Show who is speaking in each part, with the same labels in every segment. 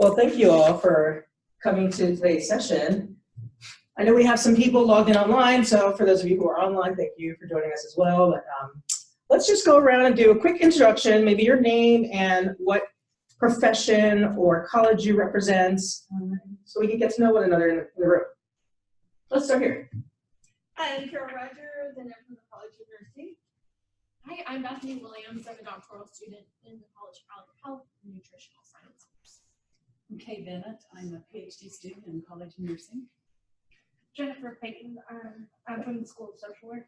Speaker 1: Well, thank you all for coming to today's session. I know we have some people logged in online, so for those of you who are online, thank you for joining us as well. But let's just go around and do a quick introduction, maybe your name and what profession or college you represent, so we can get to know one another in the room. Let's start here.
Speaker 2: I'm Carol Rogers, and I'm from the College of Nursing.
Speaker 3: Hi, I'm Bethany Williams. I'm a doctoral student in the College of Health and Nutritional Sciences.
Speaker 4: I'm Kay Bennett. I'm a PhD student in the College of Nursing.
Speaker 3: Jennifer Payton. I'm from the School of Social Work.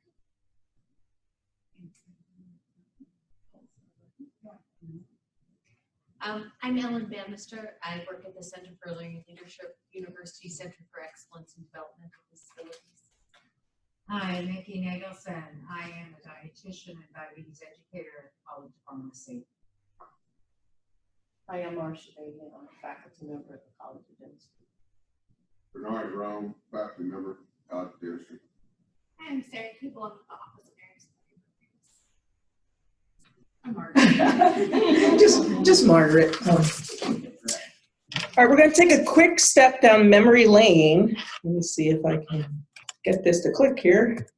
Speaker 5: I'm Ellen Bannister. I work at the Center for Learning Leadership, University Center for Excellence in Developmental Disabilities.
Speaker 6: Hi, Nikki Nagelson. I am a dietitian and diabetes educator at the College of Pharmacy.
Speaker 7: I am Marcia Bailey. I'm a faculty member at the College of Dentistry.
Speaker 8: Bernard Rome, faculty member, College of Dentistry.
Speaker 3: I'm Sarah Kubel. I'm the Office of Parents. I'm Margaret.
Speaker 1: just Margaret. All right, we're going to take a quick step down memory lane. Let me see if I can get this to click here.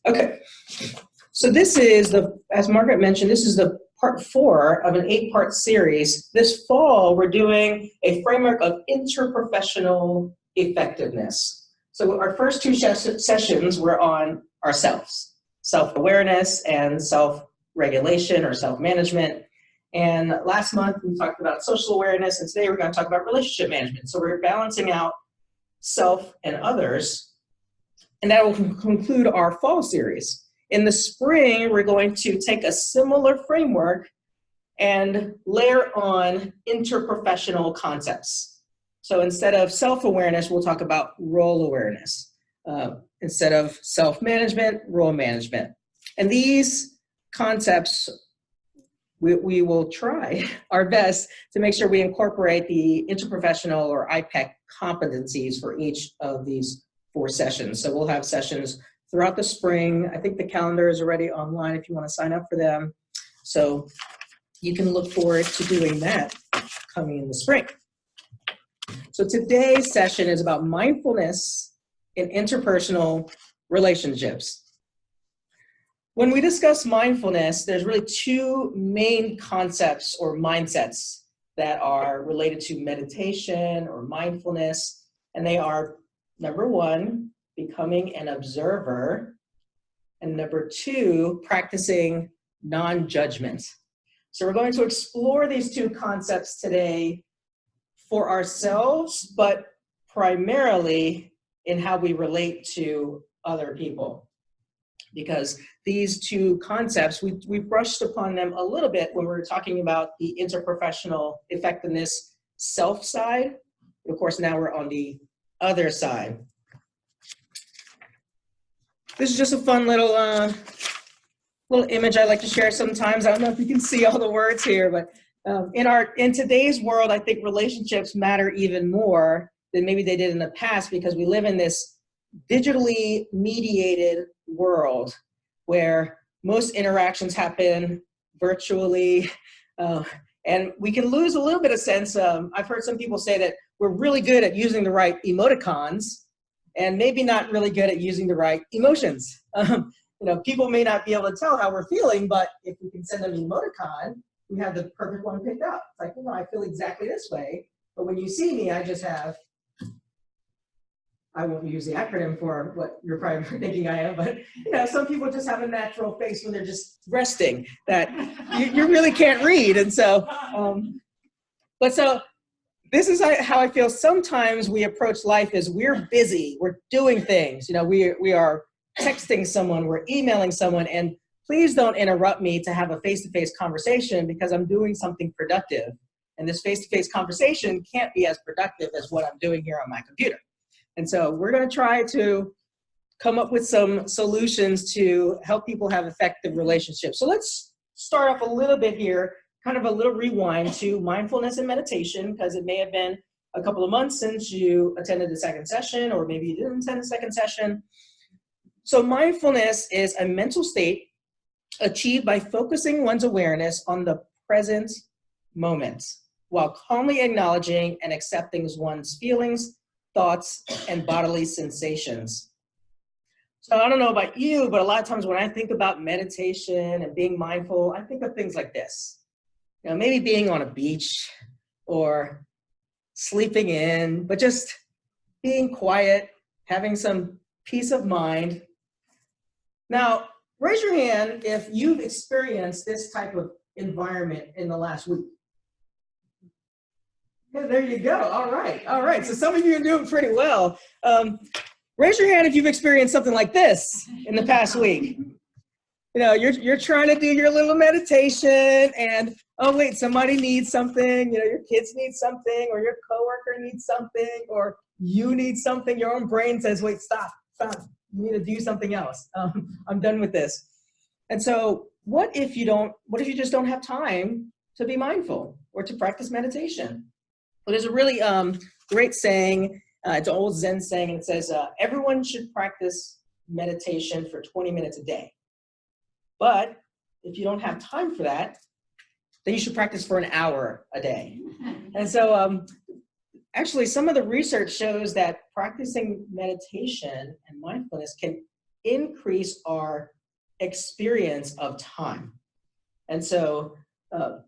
Speaker 1: Okay, so this is as Margaret mentioned, this is the part 4 of an 8-part series. This fall, we're doing a framework of interprofessional effectiveness. So our first 2 sessions were on ourselves, self-awareness and self-regulation or self-management. And last month we talked about social awareness, and today we're going to talk about relationship management. So we're balancing out self and others, and that will conclude our fall series. In the spring, we're going to take a similar framework and layer on interprofessional concepts. So instead of self-awareness, we'll talk about role awareness. Instead of self-management, role management. And these concepts, we will try our best to make sure we incorporate the interprofessional or IPEC competencies for each of these 4 sessions. So we'll have sessions throughout the spring. I think the calendar is already online if you want to sign up for them. So you can look forward to doing that coming in the spring. So today's session is about mindfulness in interpersonal relationships. When we discuss mindfulness, there's really 2 main concepts or mindsets that are related to meditation or mindfulness, and they are, number 1, becoming an observer, and number 2, practicing non-judgment. So we're going to explore these 2 concepts today for ourselves, but primarily in how we relate to other people. Because these 2 concepts, we brushed upon them a little bit when we were talking about the interprofessional effectiveness self side. Of course, now we're on the other side. This is just a fun little image I like to share sometimes. I don't know if you can see all the words here, but in today's world, I think relationships matter even more than maybe they did in the past, because we live in this digitally mediated world where most interactions happen virtually, and we can lose a little bit of sense. I've heard some people say that we're really good at using the right emoticons and maybe not really good at using the right emotions. People may not be able to tell how we're feeling, but if we can send them an emoticon, we have the perfect one picked up. It's like, I feel exactly this way, but when you see me, I just have, I won't use the acronym for what you're probably thinking I am, but some people just have a natural face when they're just resting that you really can't read. And so, so this is how I feel sometimes we approach life as we're busy, we're doing things, we are texting someone, we're emailing someone, and please don't interrupt me to have a face-to-face conversation because I'm doing something productive. And this face-to-face conversation can't be as productive as what I'm doing here on my computer. And so we're going to try to come up with some solutions to help people have effective relationships. So let's start off a little bit here, kind of a little rewind to mindfulness and meditation, because it may have been a couple of months since you attended the second session, or maybe you didn't attend the second session. So mindfulness is a mental state achieved by focusing one's awareness on the present moment. while calmly acknowledging and accepting one's feelings, thoughts, and bodily sensations. So I don't know about you, but a lot of times when I think about meditation and being mindful, I think of things like this. You know, maybe being on a beach or sleeping in, but just being quiet, having some peace of mind. Now, raise your hand if you've experienced this type of environment in the last week. Yeah, there you go. All right. So some of you are doing pretty well. Raise your hand if you've experienced something like this in the past week. You know, you're trying to do your little meditation and, oh wait, somebody needs something, you know, your kids need something, or your coworker needs something, or you need something. Your own brain says, wait, stop. You need to do something else. I'm done with this. And so what if you just don't have time to be mindful or to practice meditation? Well, there's a really great saying, it's an old Zen saying, and it says, everyone should practice meditation for 20 minutes a day. But if you don't have time for that, then you should practice for an hour a day. And so actually some of the research shows that practicing meditation and mindfulness can increase our experience of time. And so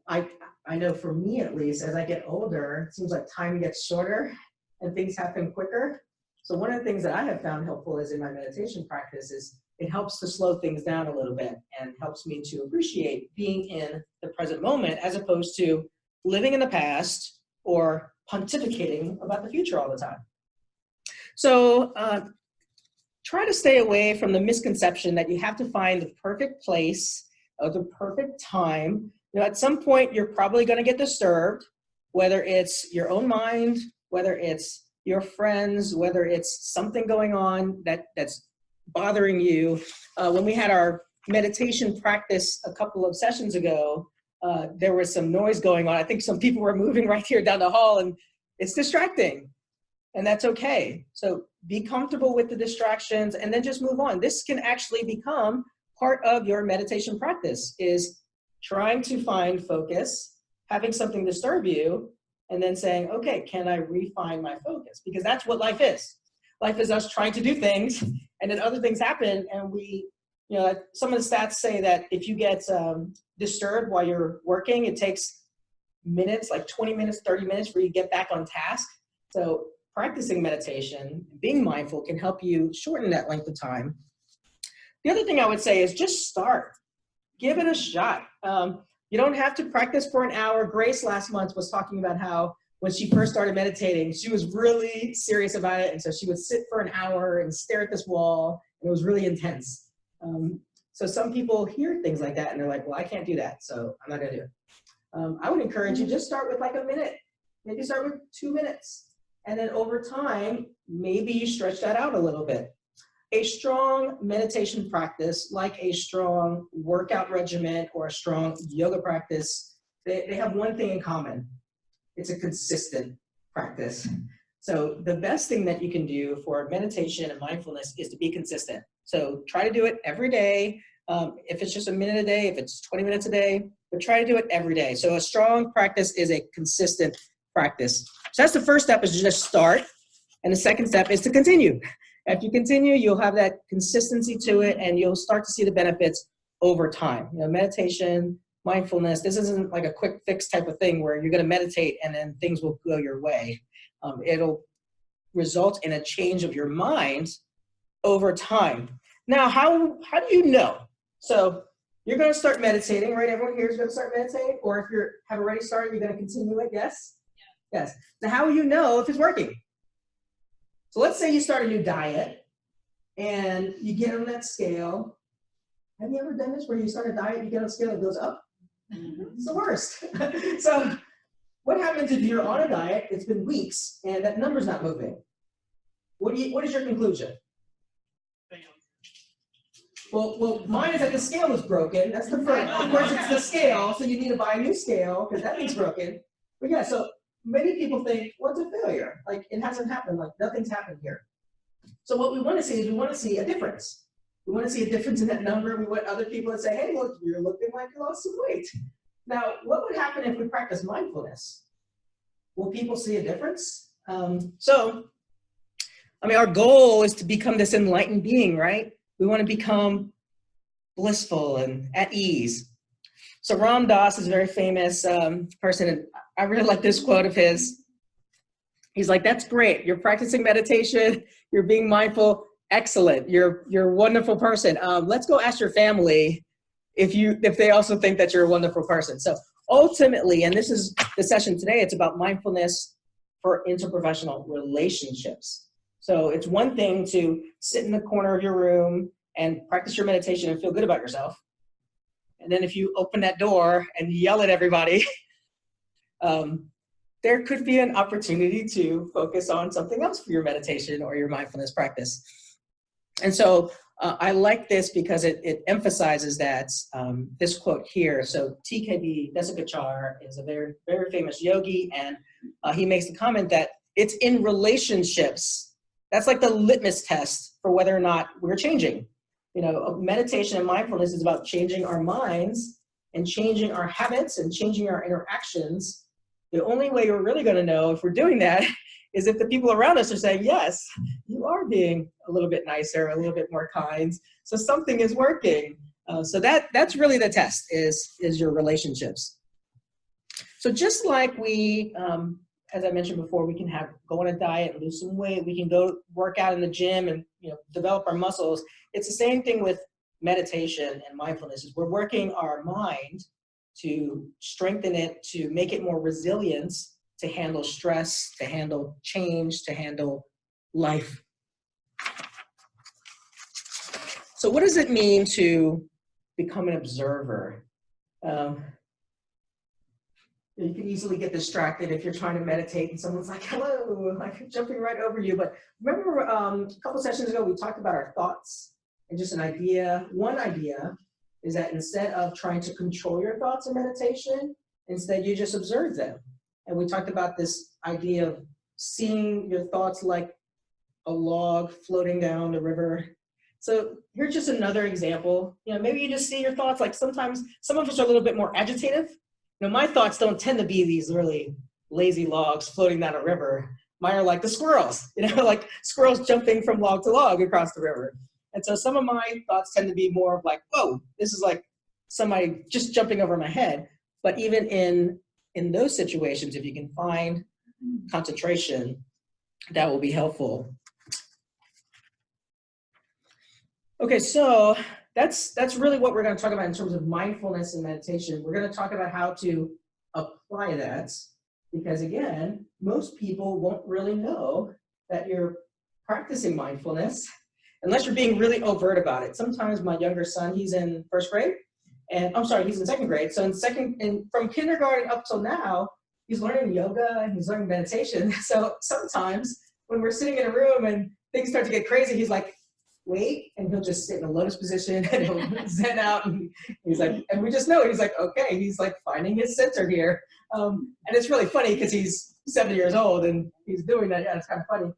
Speaker 1: I know for me at least, as I get older, it seems like time gets shorter and things happen quicker. So one of the things that I have found helpful is in my meditation practice is it helps to slow things down a little bit and helps me to appreciate being in the present moment as opposed to living in the past or pontificating about the future all the time. So try to stay away from the misconception that you have to find the perfect place or the perfect time. You know, at some point you're probably going to get disturbed, whether it's your own mind, whether it's your friends, whether it's something going on that's bothering you. When we had our meditation practice a couple of sessions ago, there was some noise going on. I think some people were moving right here down the hall, and it's distracting, and that's okay. So be comfortable with the distractions and then just move on. This can actually become part of your meditation practice, is trying to find focus, having something disturb you, and then saying, okay, can I refine my focus? Because that's what life is. Life is us trying to do things, and then other things happen, and you know, some of the stats say that if you get disturbed while you're working, it takes minutes, like 20 minutes, 30 minutes for you to get back on task. So practicing meditation, being mindful can help you shorten that length of time. The other thing I would say is just start. Give it a shot. You don't have to practice for an hour. Grace last month was talking about how when she first started meditating, she was really serious about it. And so she would sit for an hour and stare at this wall, and it was really intense. So some people hear things like that and they're like, well, I can't do that, so I'm not gonna do it. I would encourage you, just start with like a minute. Maybe start with 2 minutes. And then over time, maybe you stretch that out a little bit. A strong meditation practice, like a strong workout regimen or a strong yoga practice, they have one thing in common. It's a consistent practice. So the best thing that you can do for meditation and mindfulness is to be consistent. So try to do it every day. If it's just a minute a day, if it's 20 minutes a day, but try to do it every day. So a strong practice is a consistent practice. So that's the first step, is to just start. And the second step is to continue. If you continue, you'll have that consistency to it, and you'll start to see the benefits over time. You know, meditation, mindfulness, this isn't like a quick fix type of thing where you're going to meditate and then things will go your way. It'll result in a change of your mind over time. Now, how do you know? So you're going to start meditating, right? Everyone here is going to start meditating, or if you have already started, you're going to continue it, yes? Yeah. Yes. Now, how will you know if it's working? So let's say you start a new diet and you get on that scale. Have you ever done this where you start a diet, you get on a scale and it goes up? It's the worst. So what happens if you're on a diet, it's been weeks, and that number's not moving? What is your conclusion? Well, mine is that the scale is broken. That's the first. Of course, it's the scale, so you need to buy a new scale because that thing's broken. But yeah, so many people think, well, it's a failure. Like, it hasn't happened. Like, nothing's happened here. So what we want to see is we want to see a difference. We want to see a difference in that number. We want other people to say, hey, look, you're looking like you lost some weight. Now, what would happen if we practice mindfulness? will people see a difference? Our goal is to become this enlightened being, right? We want to become blissful and at ease. So Ram Dass is a very famous person, and I really like this quote of his. He's like, that's great. You're practicing meditation. You're being mindful. Excellent. You're a wonderful person. Let's go ask your family if they also think that you're a wonderful person. So ultimately, and this is the session today, it's about mindfulness for interprofessional relationships. So it's one thing to sit in the corner of your room and practice your meditation and feel good about yourself. And then if you open that door and yell at everybody, there could be an opportunity to focus on something else for your meditation or your mindfulness practice. And so I like this because it emphasizes that this quote here. So TKB Desikachar is a very, very famous yogi, and he makes the comment that it's in relationships. That's like the litmus test for whether or not we're changing. You know, meditation and mindfulness is about changing our minds and changing our habits and changing our interactions. The only way we're really going to know if we're doing that is if the people around us are saying, yes, you are being a little bit nicer, a little bit more kind. So something is working. So that's really the test is your relationships. So just like we, as I mentioned before, we can go on a diet and lose some weight. We can go work out in the gym and develop our muscles. It's the same thing with meditation and mindfulness. Is we're working our mind to strengthen it, to make it more resilient, to handle stress, to handle change, to handle life. So what does it mean to become an observer? You can easily get distracted if you're trying to meditate and someone's like, hello, like jumping right over you. But remember a couple sessions ago, we talked about our thoughts and just an idea. One idea is that instead of trying to control your thoughts in meditation, instead you just observe them. And we talked about this idea of seeing your thoughts like a log floating down the river. So here's just another example. Maybe you just see your thoughts, like sometimes some of us are a little bit more agitative. My thoughts don't tend to be these really lazy logs floating down a river. Mine are like the squirrels, like squirrels jumping from log to log across the river. And so some of my thoughts tend to be more of like, whoa, this is like somebody just jumping over my head. But even in those situations, if you can find concentration, that will be helpful. Okay, so that's really what we're going to talk about in terms of mindfulness and meditation. We're going to talk about how to apply that, because again, most people won't really know that you're practicing mindfulness unless you're being really overt about it. Sometimes my younger son, he's in first grade, and he's in second grade. So from kindergarten up till now, he's learning yoga and he's learning meditation. So sometimes when we're sitting in a room and things start to get crazy, he's like, wait, and he'll just sit in a lotus position and he'll zen out, and he's like, and we just know he's like, okay, he's like finding his center here. And it's really funny because he's 7 years old and he's doing that. Yeah, it's kind of funny.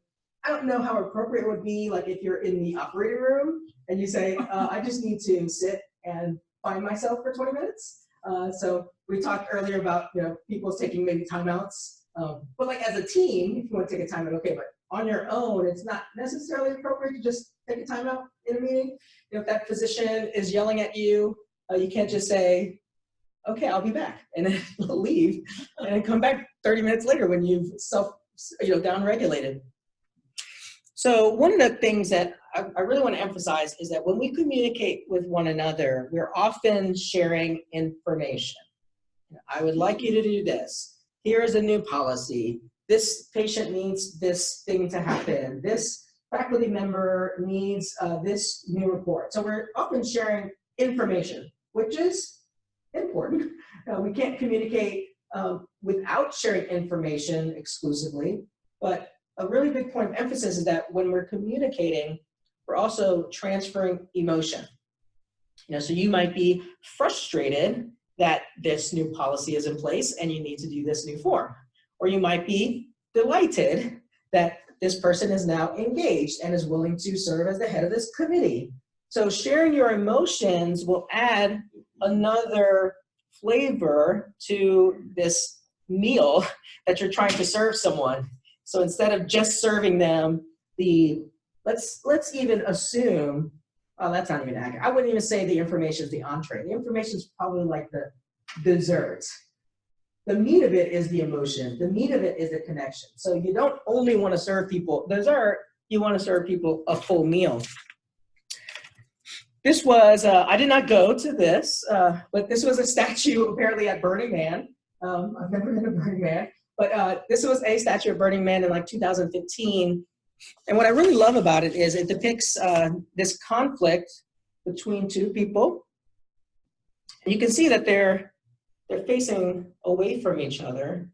Speaker 1: I don't know how appropriate it would be, like if you're in the operating room and you say, I just need to sit and find myself for 20 minutes. So we talked earlier about people taking maybe timeouts, but like as a team, if you want to take a timeout, okay, but on your own, it's not necessarily appropriate to just take a timeout in a meeting. If that physician is yelling at you, you can't just say, okay, I'll be back, and then leave, and then come back 30 minutes later when you've down-regulated. So one of the things that I really want to emphasize is that when we communicate with one another, we're often sharing information. I would like you to do this. Here is a new policy. This patient needs this thing to happen. This faculty member needs this new report. So we're often sharing information, which is important. We can't communicate without sharing information exclusively, but a really big point of emphasis is that when we're communicating, we're also transferring emotion. So you might be frustrated that this new policy is in place and you need to do this new form. Or you might be delighted that this person is now engaged and is willing to serve as the head of this committee. So sharing your emotions will add another flavor to this meal that you're trying to serve someone. So instead of just serving them let's even assume, oh, that's not even accurate. I wouldn't even say the information is the entree. The information is probably like the dessert. The meat of it is the emotion. The meat of it is the connection. So you don't only want to serve people dessert, you want to serve people a full meal. This was, I did not go to this, but this was a statue apparently at Burning Man. I've never been to Burning Man, but this was a statue at Burning Man in like 2015. And what I really love about it is it depicts this conflict between two people. And you can see that they're facing away from each other.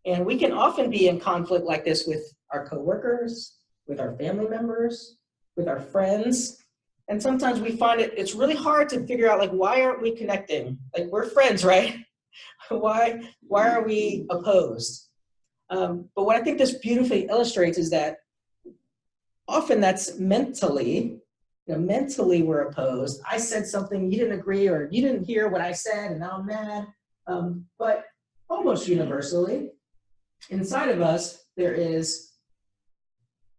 Speaker 1: And we can often be in conflict like this with our coworkers, with our family members, with our friends. And sometimes we find it's really hard to figure out, like, why aren't we connecting? Like, we're friends, right? Why are we opposed? But what I think this beautifully illustrates is that often that's mentally we're opposed. I said something, you didn't agree, or you didn't hear what I said, and now I'm mad. But almost universally, inside of us, there is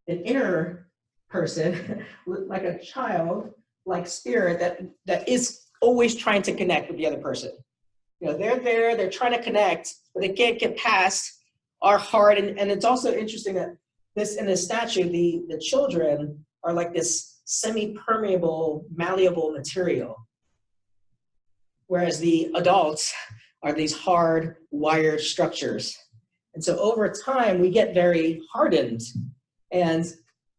Speaker 1: an inner person, like a child-like spirit that is always trying to connect with the other person. They're there, they're trying to connect, but they can't get past our heart. And it's also interesting that in this statue, the children are like this semi-permeable, malleable material, whereas the adults are these hard, wired structures. And so over time, we get very hardened. And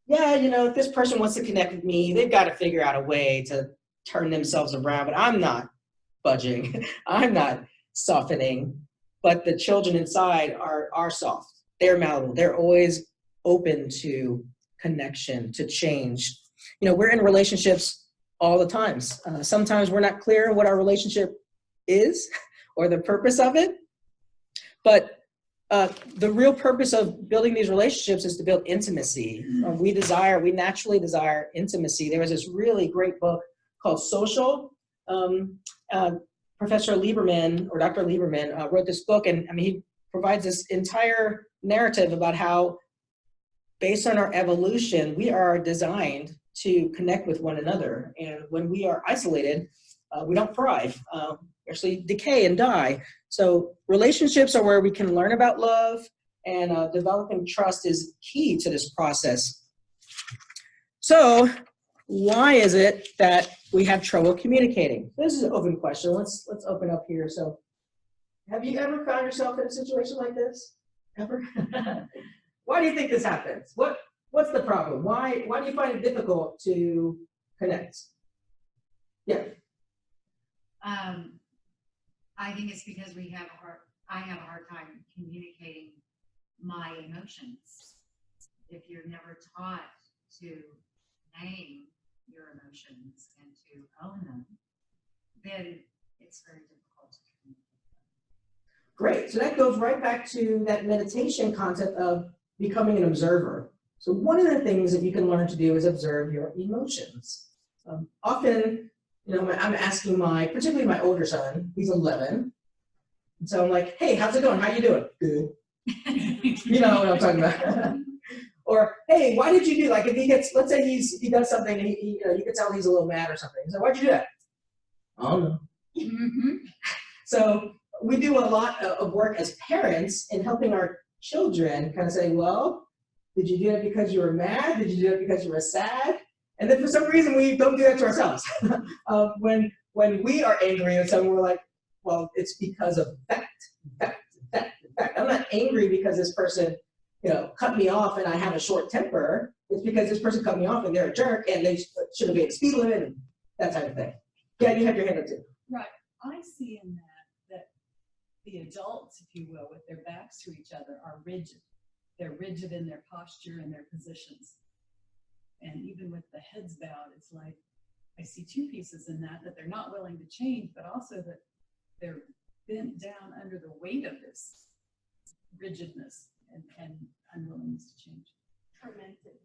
Speaker 1: yeah, if this person wants to connect with me, they've got to figure out a way to turn themselves around, but I'm not budging. I'm not softening. But the children inside are soft. They're malleable. They're always open to connection, to change. We're in relationships all the times. Sometimes we're not clear what our relationship is or the purpose of it. But the real purpose of building these relationships is to build intimacy. We naturally desire intimacy. There was this really great book called Social. Professor Lieberman, or Dr. Lieberman, wrote this book, and he provides this entire narrative about how, based on our evolution, we are designed to connect with one another. And when we are isolated, we don't thrive. We actually decay and die. So relationships are where we can learn about love, and developing trust is key to this process. So why is it that we have trouble communicating? This is an open question. Let's open up here. So have you ever found yourself in a situation like this? Ever? Why do you think this happens? What's the problem? Why do you find it difficult to connect? Yeah.
Speaker 6: I think it's because I have a hard time communicating my emotions. If you're never taught to name your emotions and to own them, then it's very difficult to communicate.
Speaker 1: Great. So that goes right back to that meditation concept of becoming an observer. So one of the things that you can learn to do is observe your emotions. Often, I'm asking particularly my older son, he's 11. And so I'm like, hey, how's it going? How you doing? Good. You know what I'm talking about. Or, hey, why did you do, like, if let's say he does something and you can tell he's a little mad or something. So why'd you do that? I don't know. Mm-hmm. So we do a lot of work as parents in helping our children kind of say, well, did you do it because you were mad? Did you do it because you were sad? And then for some reason, we don't do that to ourselves. When we are angry at someone, we're like, well, it's because of fact. I'm not angry because this person, cut me off and I have a short temper. It's because this person cut me off and they're a jerk and they should have made a speed limit and that type of thing. Yeah, you have your hand up too.
Speaker 4: Right. I see in that the adults, if you will, with their backs to each other are rigid. They're rigid in their posture and their positions. And even with the heads bowed, it's like, I see two pieces in that they're not willing to change, but also that they're bent down under the weight of this rigidness and unwillingness to change.
Speaker 2: Fermented.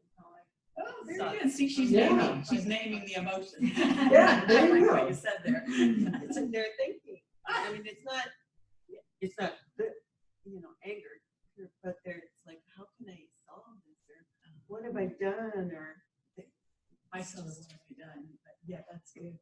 Speaker 4: Oh, there you go. See, she's
Speaker 1: Yeah.
Speaker 4: naming the emotion.
Speaker 1: Yeah, there you
Speaker 4: I like
Speaker 1: go.
Speaker 4: what you said there.
Speaker 9: It's in their thinking. I mean, it's not good.
Speaker 4: angered, but it's like, how can I solve this, or what have I done, or I still don't want to be done, but yeah, that's good.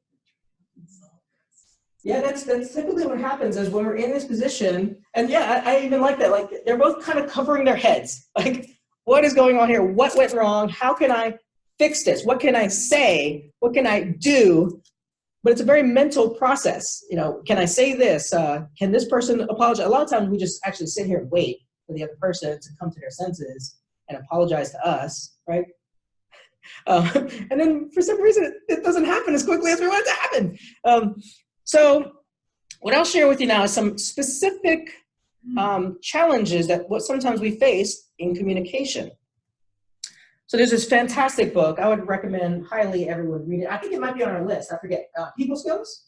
Speaker 4: Solve this.
Speaker 1: Yeah, that's typically what happens is when we're in this position, and yeah, I even like that, like they're both kind of covering their heads. Like, what is going on here? What went wrong? How can I fix this? What can I say? What can I do? But it's a very mental process. Can I say this? Can this person apologize? A lot of times we just actually sit here and wait for the other person to come to their senses and apologize to us, right? And then for some reason, it doesn't happen as quickly as we want it to happen. So what I'll share with you now is some specific challenges that sometimes we face in communication. So there's this fantastic book. I would recommend highly everyone read it. I think it might be on our list. I forget. People Skills?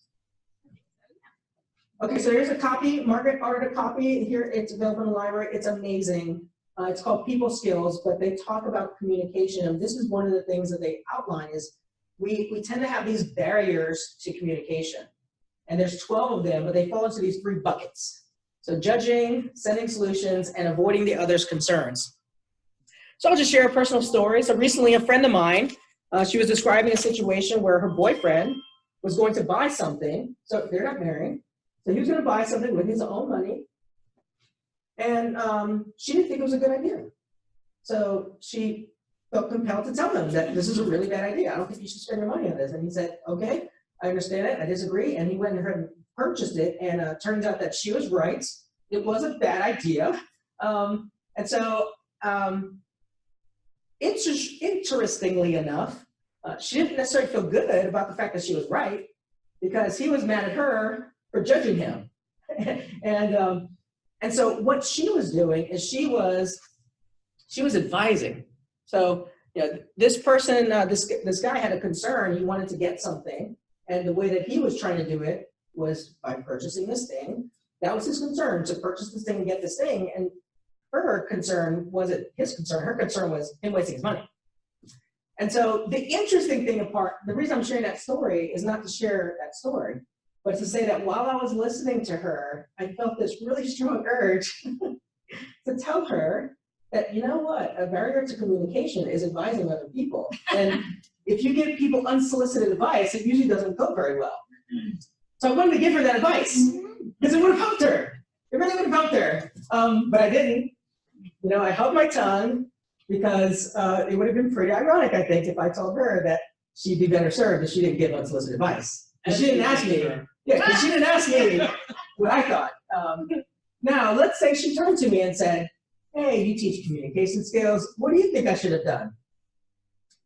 Speaker 1: Okay, so here's a copy. Margaret ordered a copy. Here, it's available in the library. It's amazing. It's called People Skills, but they talk about communication. And this is one of the things that they outline is we tend to have these barriers to communication. And there's 12 of them, but they fall into these 3 buckets. So judging, sending solutions, and avoiding the other's concerns. So I'll just share a personal story. So recently a friend of mine, she was describing a situation where her boyfriend was going to buy something. So they're not married. So he was going to buy something with his own money. And she didn't think it was a good idea. So she felt compelled to tell him that this is a really bad idea. I don't think you should spend your money on this. And he said, okay, I understand it. I disagree. And he went and purchased it. And it turns out that she was right. It was a bad idea. And so interestingly enough, she didn't necessarily feel good about the fact that she was right because he was mad at her for judging him. And so what she was doing is she was advising. So this person, this guy had a concern. He wanted to get something, and the way that he was trying to do it was by purchasing this thing. That was his concern, to purchase this thing and get this thing. And her concern wasn't his concern. Her concern was him wasting his money. And so the interesting thing the reason I'm sharing that story is not to share that story, but to say that while I was listening to her, I felt this really strong urge to tell her that, you know what, a barrier to communication is advising other people. And if you give people unsolicited advice, it usually doesn't go very well. So I wanted to give her that advice because it would have helped her. It really would have helped her. But I didn't. I held my tongue because it would have been pretty ironic, I think, if I told her that she'd be better served if she didn't give unsolicited advice. And she didn't ask me. Yeah, because she didn't ask me what I thought. Now, let's say she turned to me and said, hey, you teach communication skills. What do you think I should have done?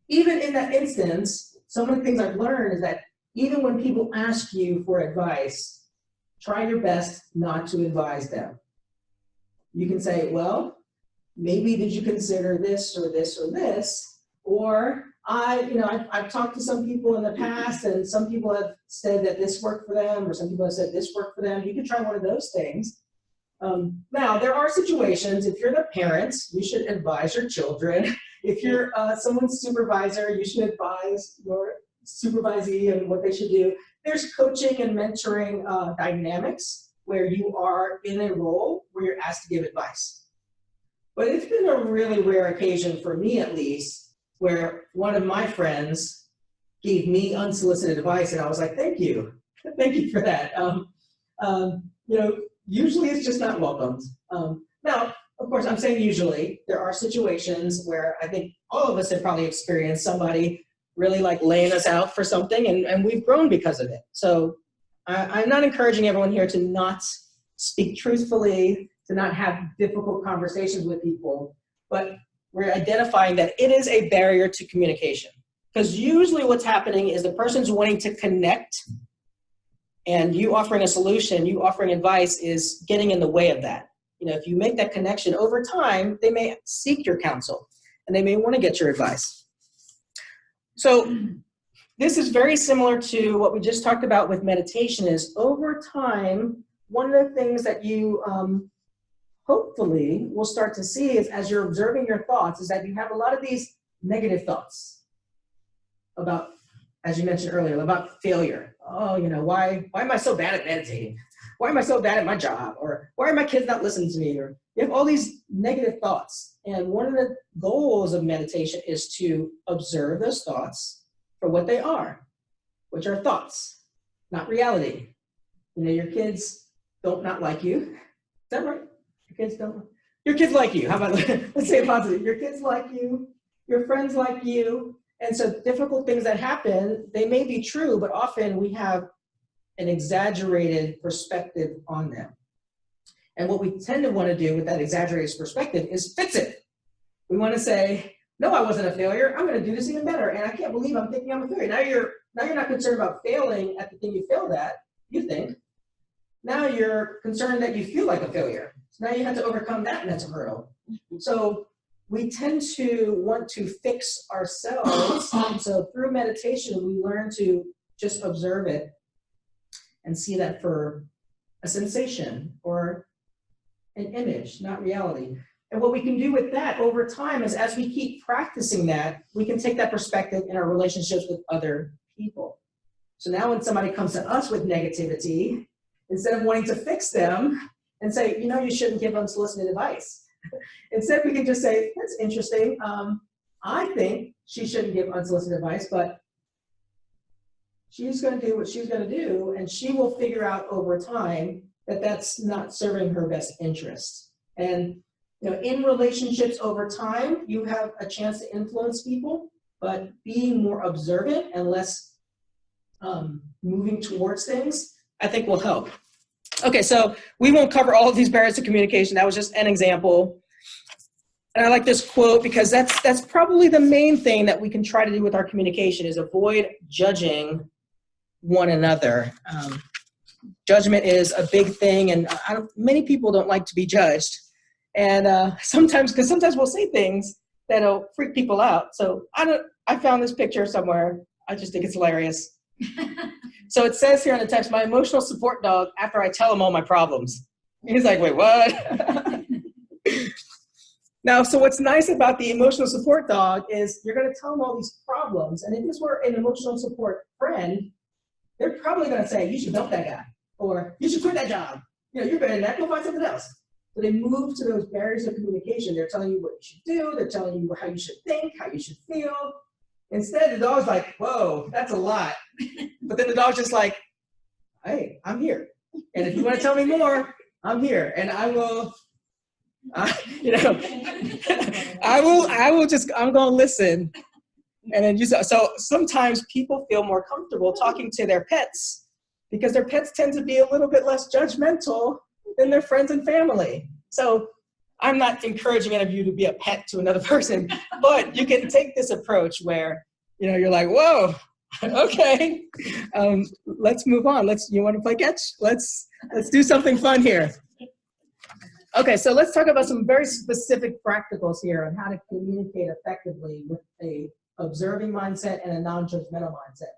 Speaker 1: Even in that instance, some of the things I've learned is that even when people ask you for advice, try your best not to advise them. You can say, well, maybe did you consider this or this or this? Or I've talked to some people in the past and some people have said that this worked for them or some people have said this worked for them. You can try one of those things. Now, there are situations, if you're the parents, you should advise your children. If you're someone's supervisor, you should advise your supervisee on what they should do. There's coaching and mentoring dynamics where you are in a role where you're asked to give advice. But it's been a really rare occasion for me, at least, where one of my friends gave me unsolicited advice, and I was like, thank you for that. Usually it's just not welcomed. Now, of course, I'm saying usually. There are situations where I think all of us have probably experienced somebody really like laying us out for something, and we've grown because of it. So I'm not encouraging everyone here to not speak truthfully, to not have difficult conversations with people, but we're identifying that it is a barrier to communication. Because usually what's happening is the person's wanting to connect, and you offering a solution, you offering advice is getting in the way of that. If you make that connection over time, they may seek your counsel and they may want to get your advice. So this is very similar to what we just talked about with meditation is over time, one of the things that you hopefully will start to see is as you're observing your thoughts is that you have a lot of these negative thoughts about, as you mentioned earlier, about failure, oh, why am I so bad at meditating? Why am I so bad at my job? Or why are my kids not listening to me? Or you have all these negative thoughts. And one of the goals of meditation is to observe those thoughts for what they are, which are thoughts, not reality. Your kids don't not like you. Is that right? Your kids like you. How about, let's say it positive. Your kids like you. Your friends like you. And so difficult things that happen, they may be true, but often we have an exaggerated perspective on them. And what we tend to want to do with that exaggerated perspective is fix it. We want to say, no, I wasn't a failure. I'm going to do this even better. And I can't believe I'm thinking I'm a failure. Now you're not concerned about failing at the thing you failed at, you think. Now you're concerned that you feel like a failure. So now you have to overcome that mental hurdle. So we tend to want to fix ourselves. So through meditation, we learn to just observe it and see that for a sensation or an image, not reality. And what we can do with that over time is as we keep practicing that, we can take that perspective in our relationships with other people. So now when somebody comes to us with negativity, instead of wanting to fix them and say, you shouldn't give unsolicited advice. Instead, we can just say, that's interesting. I think she shouldn't give unsolicited advice, but she's going to do what she's going to do, and she will figure out over time that that's not serving her best interest. And in relationships over time, you have a chance to influence people, but being more observant and less moving towards things, I think will help. Okay, so we won't cover all of these barriers to communication. That was just an example. And I like this quote because that's probably the main thing that we can try to do with our communication is avoid judging one another. Judgment is a big thing, and many people don't like to be judged. And sometimes we'll say things that'll freak people out. So I found this picture somewhere. I just think it's hilarious. So it says here in the text, my emotional support dog after I tell him all my problems. He's like, wait, what? Now, so what's nice about the emotional support dog is you're going to tell them all these problems. And if this were an emotional support friend, they're probably going to say, you should dump that guy. Or you should quit that job. You're better than that. Go find something else. So they move to those barriers of communication. They're telling you what you should do. They're telling you how you should think, how you should feel. Instead, the dog's like, whoa, that's a lot. But then the dog's just like, hey, I'm here. And if you want to tell me more, I'm here. And I will, I'm going to listen. And then so sometimes people feel more comfortable talking to their pets because their pets tend to be a little bit less judgmental than their friends and family. So I'm not encouraging any of you to be a pet to another person, but you can take this approach where, you're like, whoa, okay, let's move on. You want to play catch? Let's do something fun here. Okay, so let's talk about some very specific practicals here on how to communicate effectively with a observing mindset and a non-judgmental mindset.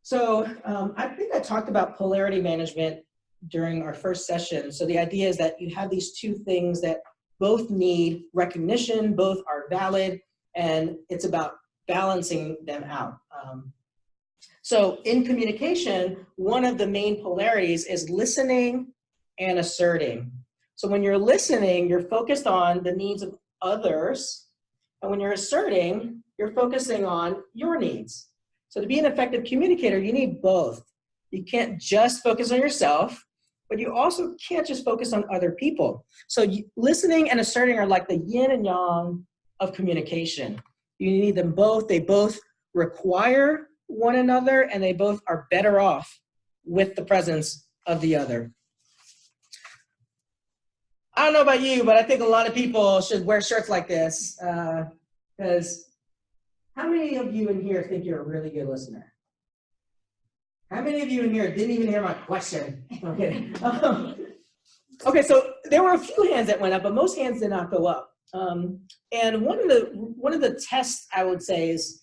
Speaker 1: So I think I talked about polarity management during our first session. So the idea is that you have these two things that both need recognition, both are valid, and it's about balancing them out. So in communication, one of the main polarities is listening and asserting. So when you're listening, you're focused on the needs of others, and when you're asserting, you're focusing on your needs. So to be an effective communicator, you need both. You can't just focus on yourself, but you also can't just focus on other people. So listening and asserting are like the yin and yang of communication. You need them both. They both require one another, and they both are better off with the presence of the other. I don't know about you, but I think a lot of people should wear shirts like this, because how many of you in here think you're a really good listener? How many of you in here didn't even hear my question? Okay. Okay, so there were a few hands that went up, but most hands did not go up. And one of the tests I would say is,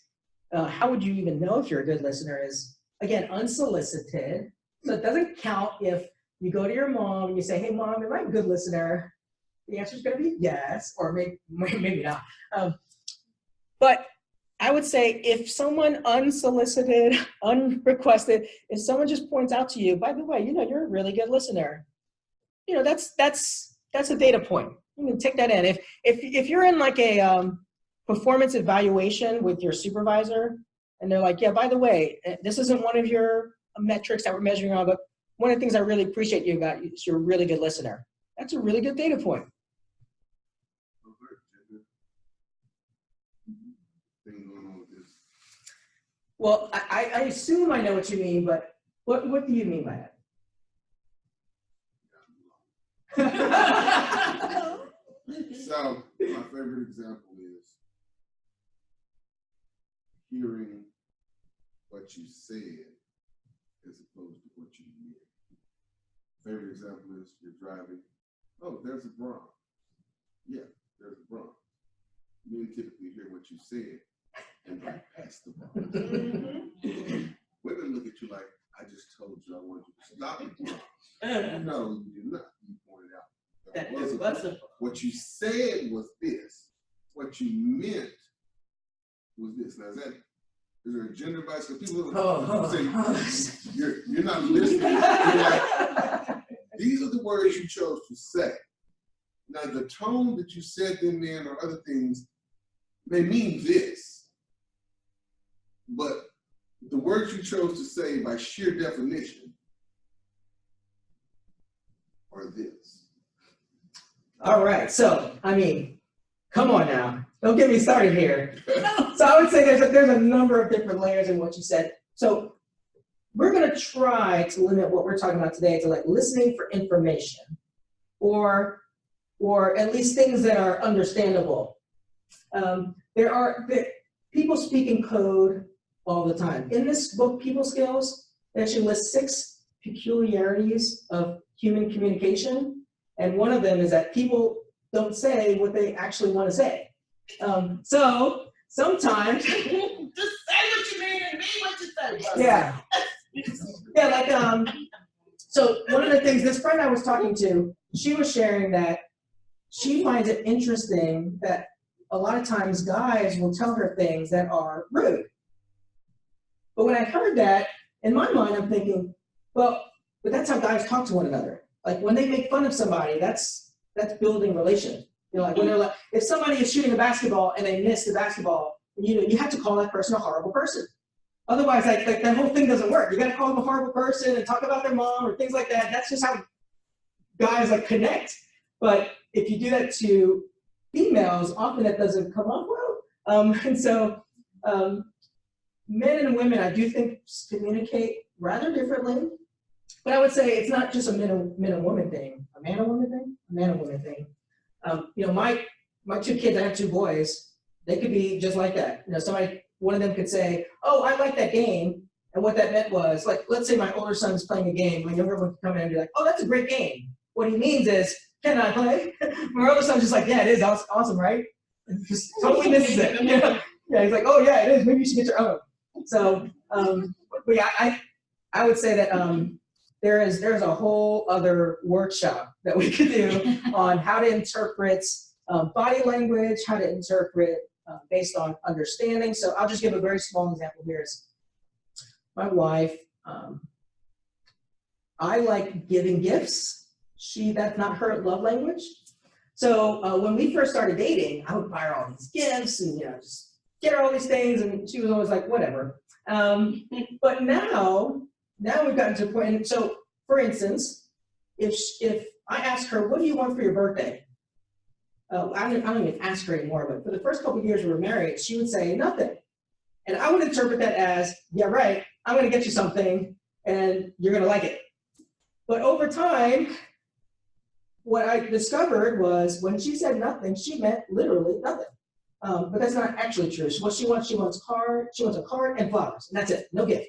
Speaker 1: how would you even know if you're a good listener is, again, unsolicited. So it doesn't count if you go to your mom and you say, hey, Mom, am I a good listener? The answer is going to be yes, or maybe not. But I would say if someone unsolicited, unrequested, if someone just points out to you, by the way, you're a really good listener, that's a data point. You can take that in. If you're in like a performance evaluation with your supervisor, and they're like, yeah, by the way, this isn't one of your metrics that we're measuring on, but one of the things I really appreciate you about is you're a really good listener. That's a really good data point. Well, I assume I know what you mean, but what do you mean by that?
Speaker 8: So, my favorite example is hearing what you said as opposed to what you meant. Favorite example is you're driving. Oh, there's a Bronx. Yeah, there's a Bronx. Men typically hear what you said and drive past the Bronx. Women look at you like, I just told you I wanted you to stop the Bronx. No, you did not. You pointed out. What you said was this. What you meant was this. Now, is there a gender bias? Because people say, you're not listening. You're like, these are the words you chose to say. Now, the tone that you said them in or other things may mean this, but the words you chose to say by sheer definition are this.
Speaker 1: All right, so, come on now. Don't get me started here. So I would say there's a number of different layers in what you said. So we're gonna try to limit what we're talking about today to like listening for information or at least things that are understandable. People speak in code all the time. In this book, People Skills, it actually lists 6 peculiarities of human communication. And one of them is that people don't say what they actually want to say. So sometimes
Speaker 7: Just say what you mean and mean what you say.
Speaker 1: yeah. Yeah, like so one of the things this friend I was talking to, she was sharing that she finds it interesting that a lot of times guys will tell her things that are rude. But when I heard that, in my mind, I'm thinking, well, but that's how guys talk to one another. Like when they make fun of somebody, that's building relation. Like when they're like, if somebody is shooting a basketball and they miss the basketball, you have to call that person a horrible person. Otherwise, like that whole thing doesn't work. You got to call them a horrible person and talk about their mom or things like that. That's just how guys like connect. But if you do that to females, often that doesn't come off well. And so men and women, I do think, communicate rather differently. But I would say it's not just a men and woman thing. A man and woman thing? A man and woman thing. My 2 kids, I have 2 boys, they could be just like that. One of them could say, oh, I like that game. And what that meant was, like, let's say my older son's playing a game. My younger one could come in and be like, oh, that's a great game. What he means is, can I play? My older son's just like, yeah, it is awesome, right? And just totally misses it. Yeah, he's like, oh, yeah, it is. Maybe you should get your own. So, but yeah, I would say that there's a whole other workshop that we could do on how to interpret body language, how to interpret based on understanding. So I'll just give a very small example here. Is my wife, I like giving gifts. That's not her love language. So when we first started dating, I would buy her all these gifts and just get her all these things, and she was always like, whatever. But now we've gotten to a point, and so for instance, if I ask her, what do you want for your birthday? I don't even ask her anymore, but for the first couple of years we were married, she would say nothing. And I would interpret that as, yeah, right, I'm gonna get you something and you're gonna like it. But over time, what I discovered was when she said nothing, she meant literally nothing. But that's not actually true. So what she wants a card and flowers, and that's it, no gift.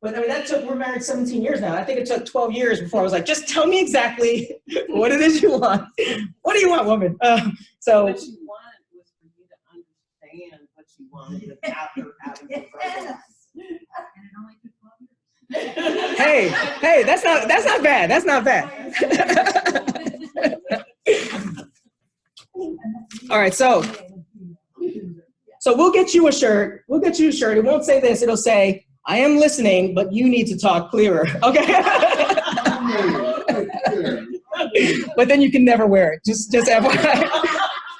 Speaker 1: But we're married 17 years now. I think it took 12 years before I was like, just tell me exactly what it is you want. What do you want, woman?
Speaker 7: What you wanted was for you to understand what you wanted without her having to verbalize.
Speaker 6: And it only took 12 years.
Speaker 1: Hey, that's not bad. That's not bad. All right, so So we'll get you a shirt. We'll get you a shirt. It won't say this. It'll say, I am listening, but you need to talk clearer. Okay? But then you can never wear it. Just FYI.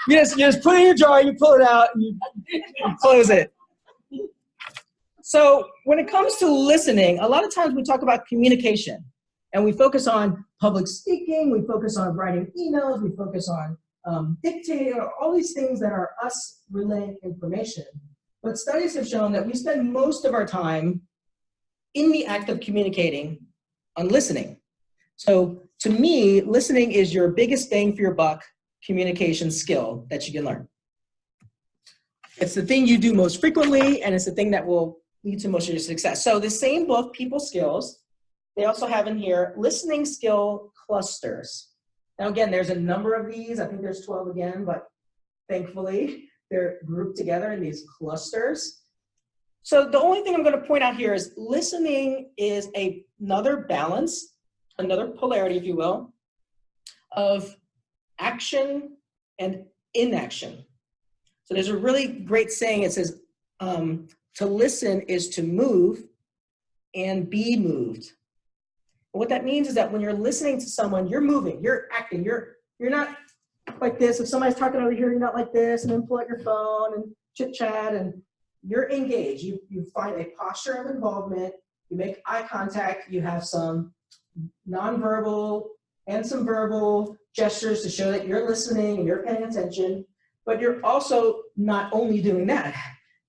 Speaker 1: You just put it in your drawer, you pull it out, and you close it. So when it comes to listening, a lot of times we talk about communication. And we focus on public speaking, we focus on writing emails, we focus on dictating, all these things that are us relaying information. But studies have shown that we spend most of our time in the act of communicating on listening. So to me, listening is your biggest bang for your buck communication skill that you can learn. It's the thing you do most frequently, and it's the thing that will lead to most of your success. So the same book, People Skills, they also have in here listening skill clusters. Now again, there's a number of these. I think there's 12 again, but thankfully they're grouped together in these clusters. So the only thing I'm going to point out here is listening is another balance, another polarity, if you will, of action and inaction. So there's a really great saying. It says, to listen is to move and be moved. What that means is that when you're listening to someone, you're moving, you're acting, you're not like this. If somebody's talking over here, you're not like this, and then pull out your phone and chit chat, and you're engaged. You find a posture of involvement, you make eye contact, you have some nonverbal and some verbal gestures to show that you're listening and you're paying attention, but you're also not only doing that,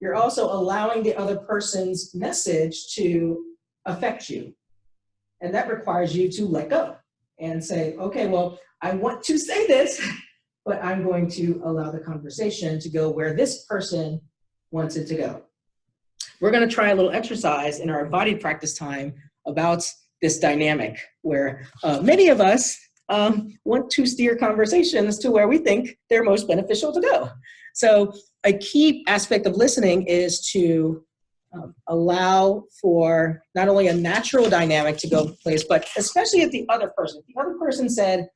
Speaker 1: you're also allowing the other person's message to affect you. And that requires you to let go and say, okay, well, I want to say this, but I'm going to allow the conversation to go where this person wants it to go. We're going to try a little exercise in our embodied practice time about this dynamic where many of us want to steer conversations to where we think they're most beneficial to go. So a key aspect of listening is to allow for not only a natural dynamic to go place, but especially if the other person said,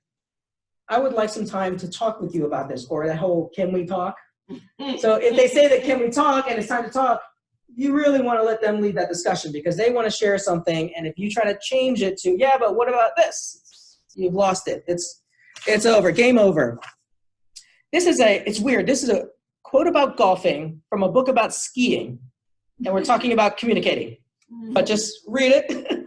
Speaker 1: I would like some time to talk with you about this, or that whole, can we talk? So if they say that, can we talk, and it's time to talk, you really want to let them lead that discussion because they want to share something. And if you try to change it to, yeah, but what about this? You've lost it. It's over, game over. It's weird. This is a quote about golfing from a book about skiing. And we're talking about communicating, but just read it.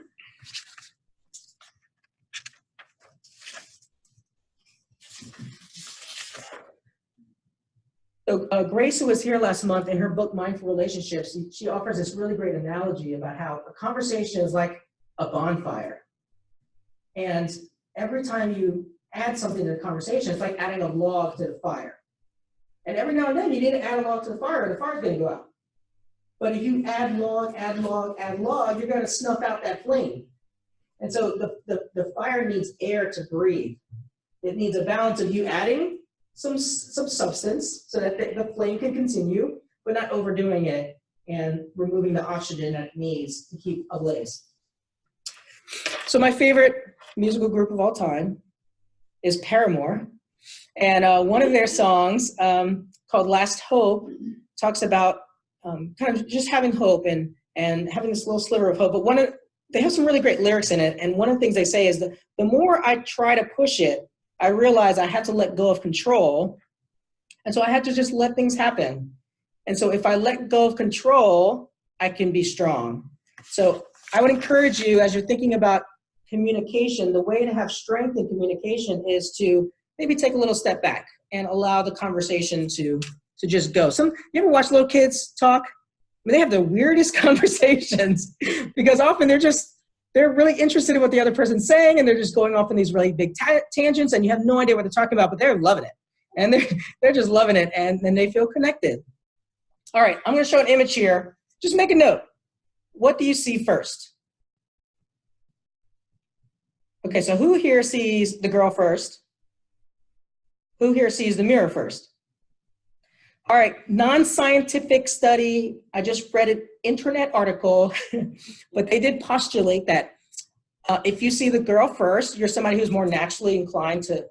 Speaker 1: So Grace, who was here last month, in her book, Mindful Relationships, she offers this really great analogy about how a conversation is like a bonfire. And every time you add something to the conversation, it's like adding a log to the fire. And every now and then you need to add a log to the fire, and the fire's going to go out. But if you add log, you're going to snuff out that flame. And so the fire needs air to breathe. It needs a balance of you adding some substance so that the flame can continue, but not overdoing it and removing the oxygen that it needs to keep ablaze. So my favorite musical group of all time is Paramore. And one of their songs called Last Hope talks about kind of just having hope and having this little sliver of hope. But they have some really great lyrics in it. And one of the things they say is that the more I try to push it, I realize I had to let go of control. And so I had to just let things happen. And so if I let go of control, I can be strong. So I would encourage you, as you're thinking about communication, the way to have strength in communication is to maybe take a little step back and allow the conversation to just go. You ever watch little kids talk? I mean, they have the weirdest conversations because often they're really interested in what the other person's saying, and they're just going off in these really big tangents, and you have no idea what they're talking about, but they're loving it. And they're just loving it, and then they feel connected. All right, I'm going to show an image here. Just make a note. What do you see first? Okay, so who here sees the girl first? Who here sees the mirror first? All right, non-scientific study. I just read an internet article, but they did postulate that if you see the girl first, you're somebody who's more naturally inclined to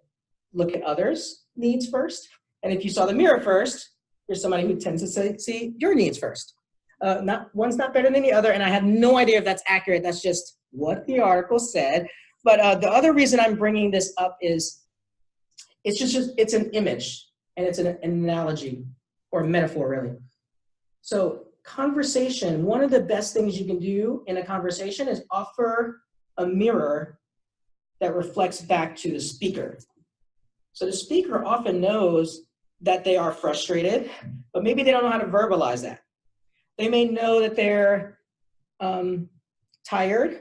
Speaker 1: look at others' needs first. And if you saw the mirror first, You're somebody who tends to see your needs first. One's not better than the other, and I have no idea if that's accurate. That's just what the article said. But the other reason I'm bringing this up is it's an image, and it's an analogy or a metaphor, really. So conversation, one of the best things you can do in a conversation is offer a mirror that reflects back to the speaker. So the speaker often knows that they are frustrated, but maybe they don't know how to verbalize that. They may know that they're tired,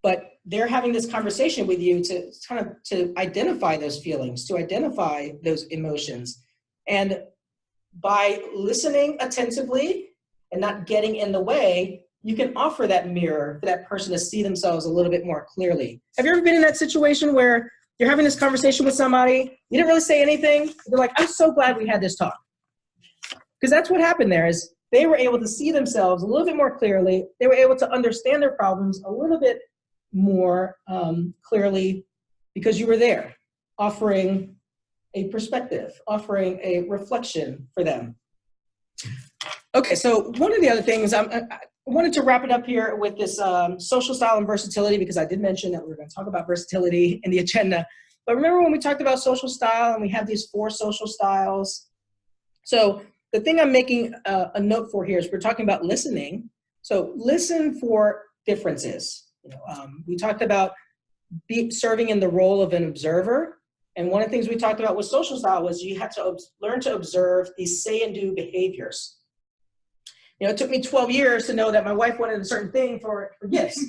Speaker 1: but they're having this conversation with you to identify those feelings, to identify those emotions. And by listening attentively and not getting in the way, you can offer that mirror for that person to see themselves a little bit more clearly. Have you ever been in that situation where you're having this conversation with somebody, you didn't really say anything, they're like, I'm so glad we had this talk. Because that's what happened there, is they were able to see themselves a little bit more clearly. They were able to understand their problems a little bit more clearly because you were there, offering a perspective, offering a reflection for them. Okay, so one of the other things, I wanted to wrap it up here with this social style and versatility, because I did mention that we were going to talk about versatility in the agenda. But remember when we talked about social style and we have these 4 social styles? So the thing I'm making a note for here is we're talking about listening. So listen for differences. We talked about serving in the role of an observer. And one of the things we talked about with social style was you had to learn to observe these say and do behaviors. It took me 12 years to know that my wife wanted a certain thing for gifts.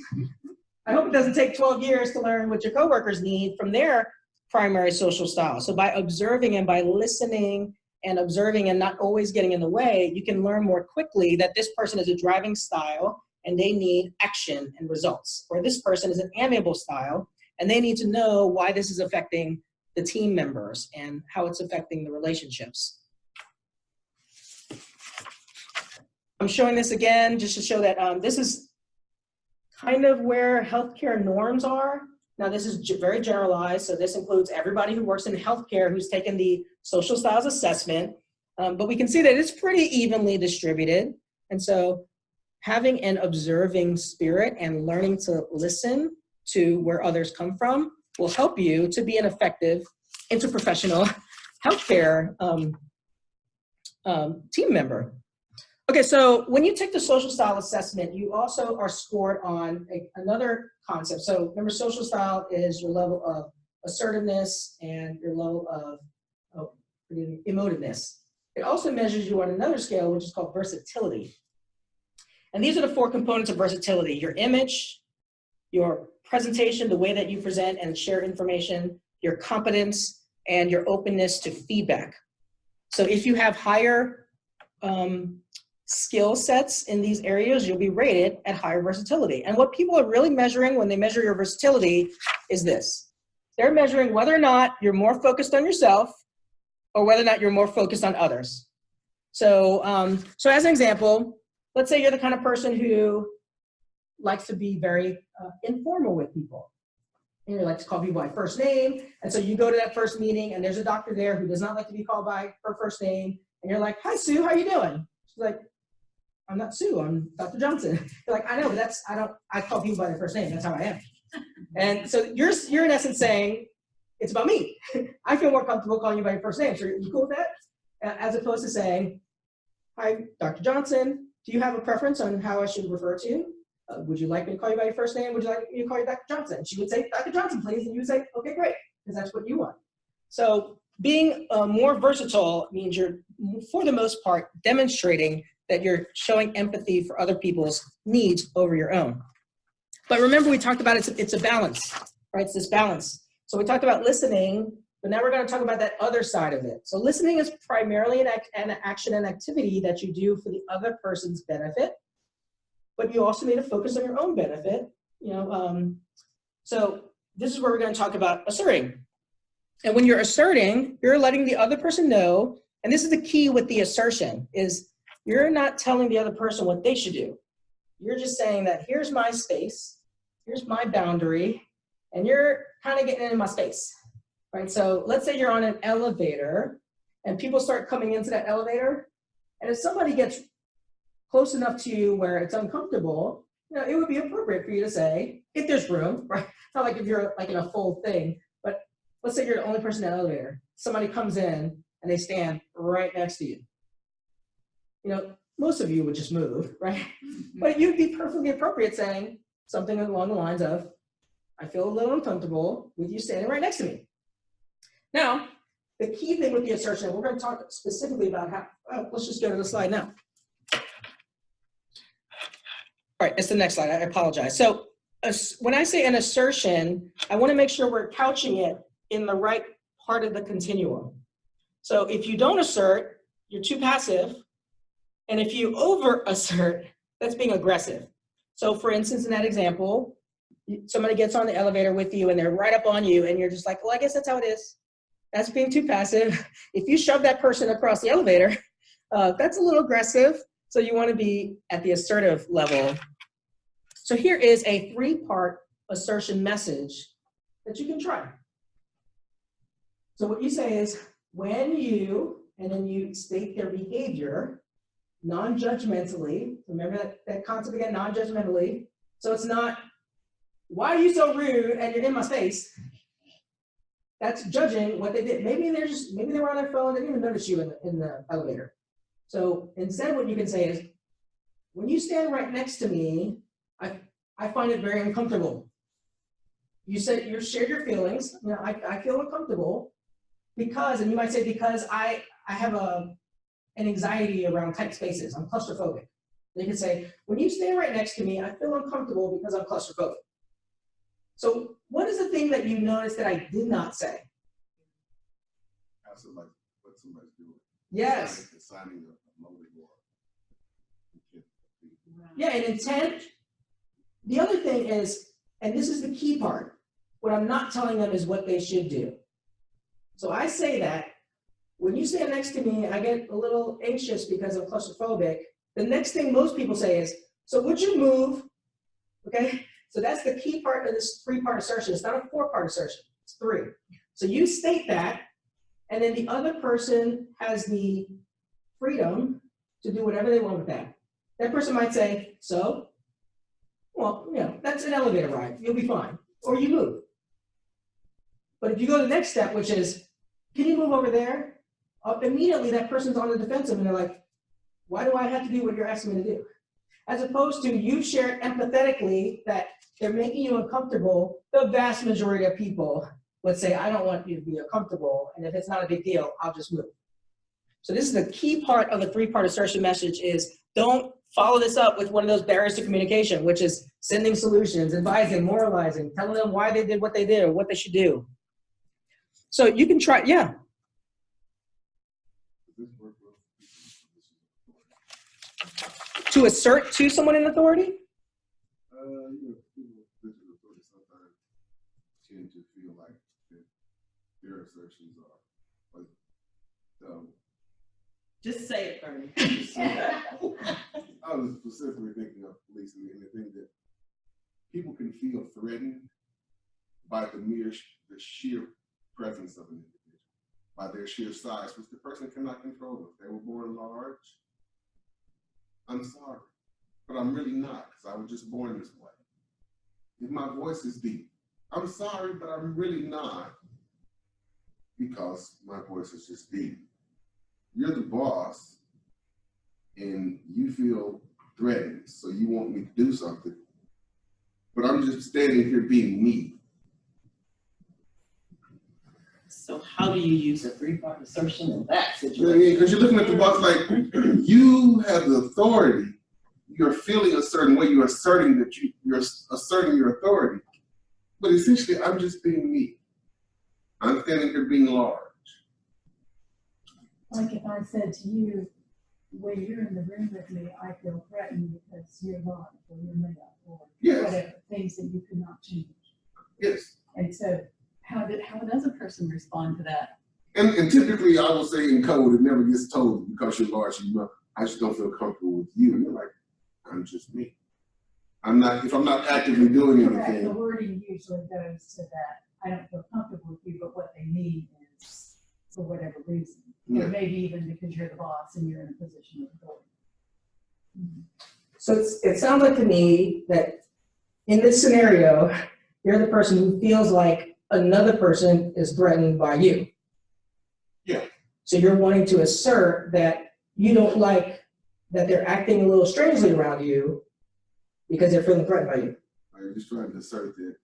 Speaker 1: I hope it doesn't take 12 years to learn what your coworkers need from their primary social style. So by observing and by listening and observing and not always getting in the way, you can learn more quickly that this person is a driving style and they need action and results. Or this person is an amiable style and they need to know why this is affecting the team members and how it's affecting the relationships. I'm showing this again just to show that this is kind of where healthcare norms are. Now this is very generalized, so this includes everybody who works in healthcare who's taken the social styles assessment, but we can see that it's pretty evenly distributed. And so having an observing spirit and learning to listen to where others come from will help you to be an effective interprofessional healthcare team member. Okay, so when you take the social style assessment, you also are scored on another concept. So remember, social style is your level of assertiveness and your level of emotiveness. It also measures you on another scale, which is called versatility. And these are the 4 components of versatility: your image, your presentation, the way that you present and share information, your competence, and your openness to feedback. So if you have higher skill sets in these areas, you'll be rated at higher versatility. And what people are really measuring when they measure your versatility is this. They're measuring whether or not you're more focused on yourself or whether or not you're more focused on others. So, so as an example, let's say you're the kind of person who likes to be very informal with people. And you like to call people by first name. And so you go to that first meeting and there's a doctor there who does not like to be called by her first name. And you're like, hi, Sue, how you doing? She's like, I'm not Sue, I'm Dr. Johnson. You're like, I know, but I call people by their first name, that's how I am. And so you're in essence saying, it's about me. I feel more comfortable calling you by your first name. So you cool with that? As opposed to saying, hi, Dr. Johnson, do you have a preference on how I should refer to you? Would you like me to call you by your first name? Would you like me to call you Dr. Johnson? She would say, Dr. Johnson, please. And you would say, okay, great, because that's what you want. So being more versatile means you're, for the most part, demonstrating that you're showing empathy for other people's needs over your own. But remember, we talked about it's a balance, right? It's this balance. So we talked about listening, but now we're going to talk about that other side of it. So listening is primarily an action and activity that you do for the other person's benefit, but you also need to focus on your own benefit. So this is where we're going to talk about asserting. And when you're asserting, you're letting the other person know, and this is the key with the assertion, is you're not telling the other person what they should do. You're just saying that here's my space, here's my boundary, and you're kind of getting in my space, right? So let's say you're on an elevator and people start coming into that elevator And if somebody gets close enough to you where it's uncomfortable, you know, it would be appropriate for you to say, if there's room, right? It's not like if you're like in a full thing, but let's say you're the only person in the elevator. Somebody comes in and they stand right next to you. You know, most of you would just move, right? But you'd be perfectly appropriate saying something along the lines of, I feel a little uncomfortable with you standing right next to me. Now, the key thing with the assertion, we're going to talk specifically about how, let's just go to the slide now. All right, it's the next slide, I apologize. So when I say an assertion, I want to make sure we're couching it in the right part of the continuum. So if you don't assert, you're too passive. And if you over assert, that's being aggressive. So for instance, in that example, somebody gets on the elevator with you and they're right up on you and you're just like, well, I guess that's how it is. That's being too passive. If you shove that person across the elevator, that's a little aggressive. So you want to be at the assertive level. So here is a 3-part assertion message that you can try. So what you say is, when you, and then you state their behavior non-judgmentally. Remember that concept again, non-judgmentally. So it's not, why are you so rude and you're in my face? That's judging what they did. Maybe they were on their phone, they didn't even notice you in the elevator. So instead what you can say is, when you stand right next to me, I find it very uncomfortable. You said you shared your feelings. You know, I feel uncomfortable because, and you might say, because I have an anxiety around tight spaces. I'm claustrophobic. They can say, when you stand right next to me, I feel uncomfortable because I'm claustrophobic. So what is the thing that you noticed that I did not say?
Speaker 8: Ask somebody what somebody's doing.
Speaker 1: Yes.
Speaker 8: Assigning a motive or
Speaker 1: Yeah, and intent. The other thing is, and this is the key part, what I'm not telling them is what they should do. So I say that when you stand next to me, I get a little anxious because I'm claustrophobic. The next thing most people say is, so would you move? Okay, so that's the key part of this 3-part assertion. It's not a 4-part assertion, it's 3. So you state that, and then the other person has the freedom to do whatever they want with that. That person might say, so, well, you know, that's an elevator ride, you'll be fine, or you move. But if you go to the next step, which is, can you move over there? Immediately that person's on the defensive and they're like, why do I have to do what you're asking me to do? As opposed to you shared empathetically that they're making you uncomfortable. The vast majority of people would say, I don't want you to be uncomfortable, and if it's not a big deal, I'll just move. So this is the key part of the 3-part assertion message is, don't follow this up with one of those barriers to communication, which is sending solutions, advising, moralizing, telling them why they did what they did or what they should do. So you can try, yeah. To assert to someone in authority?
Speaker 8: You know, people with authority sometimes tend to feel like their assertions are like,
Speaker 7: Just say it, Bernie.
Speaker 8: I was specifically thinking of police and the thing that people can feel threatened by the sheer presence of an individual, by their sheer size, which the person cannot control. If they were born large, I'm sorry, but I'm really not, because I was just born this way. If my voice is deep, I'm sorry, but I'm really not, because my voice is just deep. You're the boss, and you feel threatened, so you want me to do something, but I'm just standing here being me.
Speaker 7: So how do you use a 3-part assertion in that situation?
Speaker 8: Because you're looking at the boss like, you have the authority. You're feeling a certain way. You're asserting that you're asserting your authority. But essentially, I'm just being me. I'm standing here being large.
Speaker 9: Like if I said to you, when you're in the room with me, I feel threatened because you're large or you're made up or whatever, things that you cannot change.
Speaker 8: Yes.
Speaker 9: And so how does a person respond to that?
Speaker 8: And typically, I will say in code, it never gets told because you're large, I just don't feel comfortable with you. And you're like, I'm just me. I'm not, if I'm not actively doing anything.
Speaker 9: The wording usually goes to that. I don't feel comfortable with you, but what they mean is for whatever reason. Or maybe even because you're the boss and you're in a position of authority.
Speaker 1: So it sounds like to me that in this scenario, you're the person who feels like another person is threatened by you.
Speaker 8: Yeah.
Speaker 1: So you're wanting to assert that you don't like that they're acting a little strangely around you because they're feeling threatened by you.
Speaker 8: I'm just trying to assert that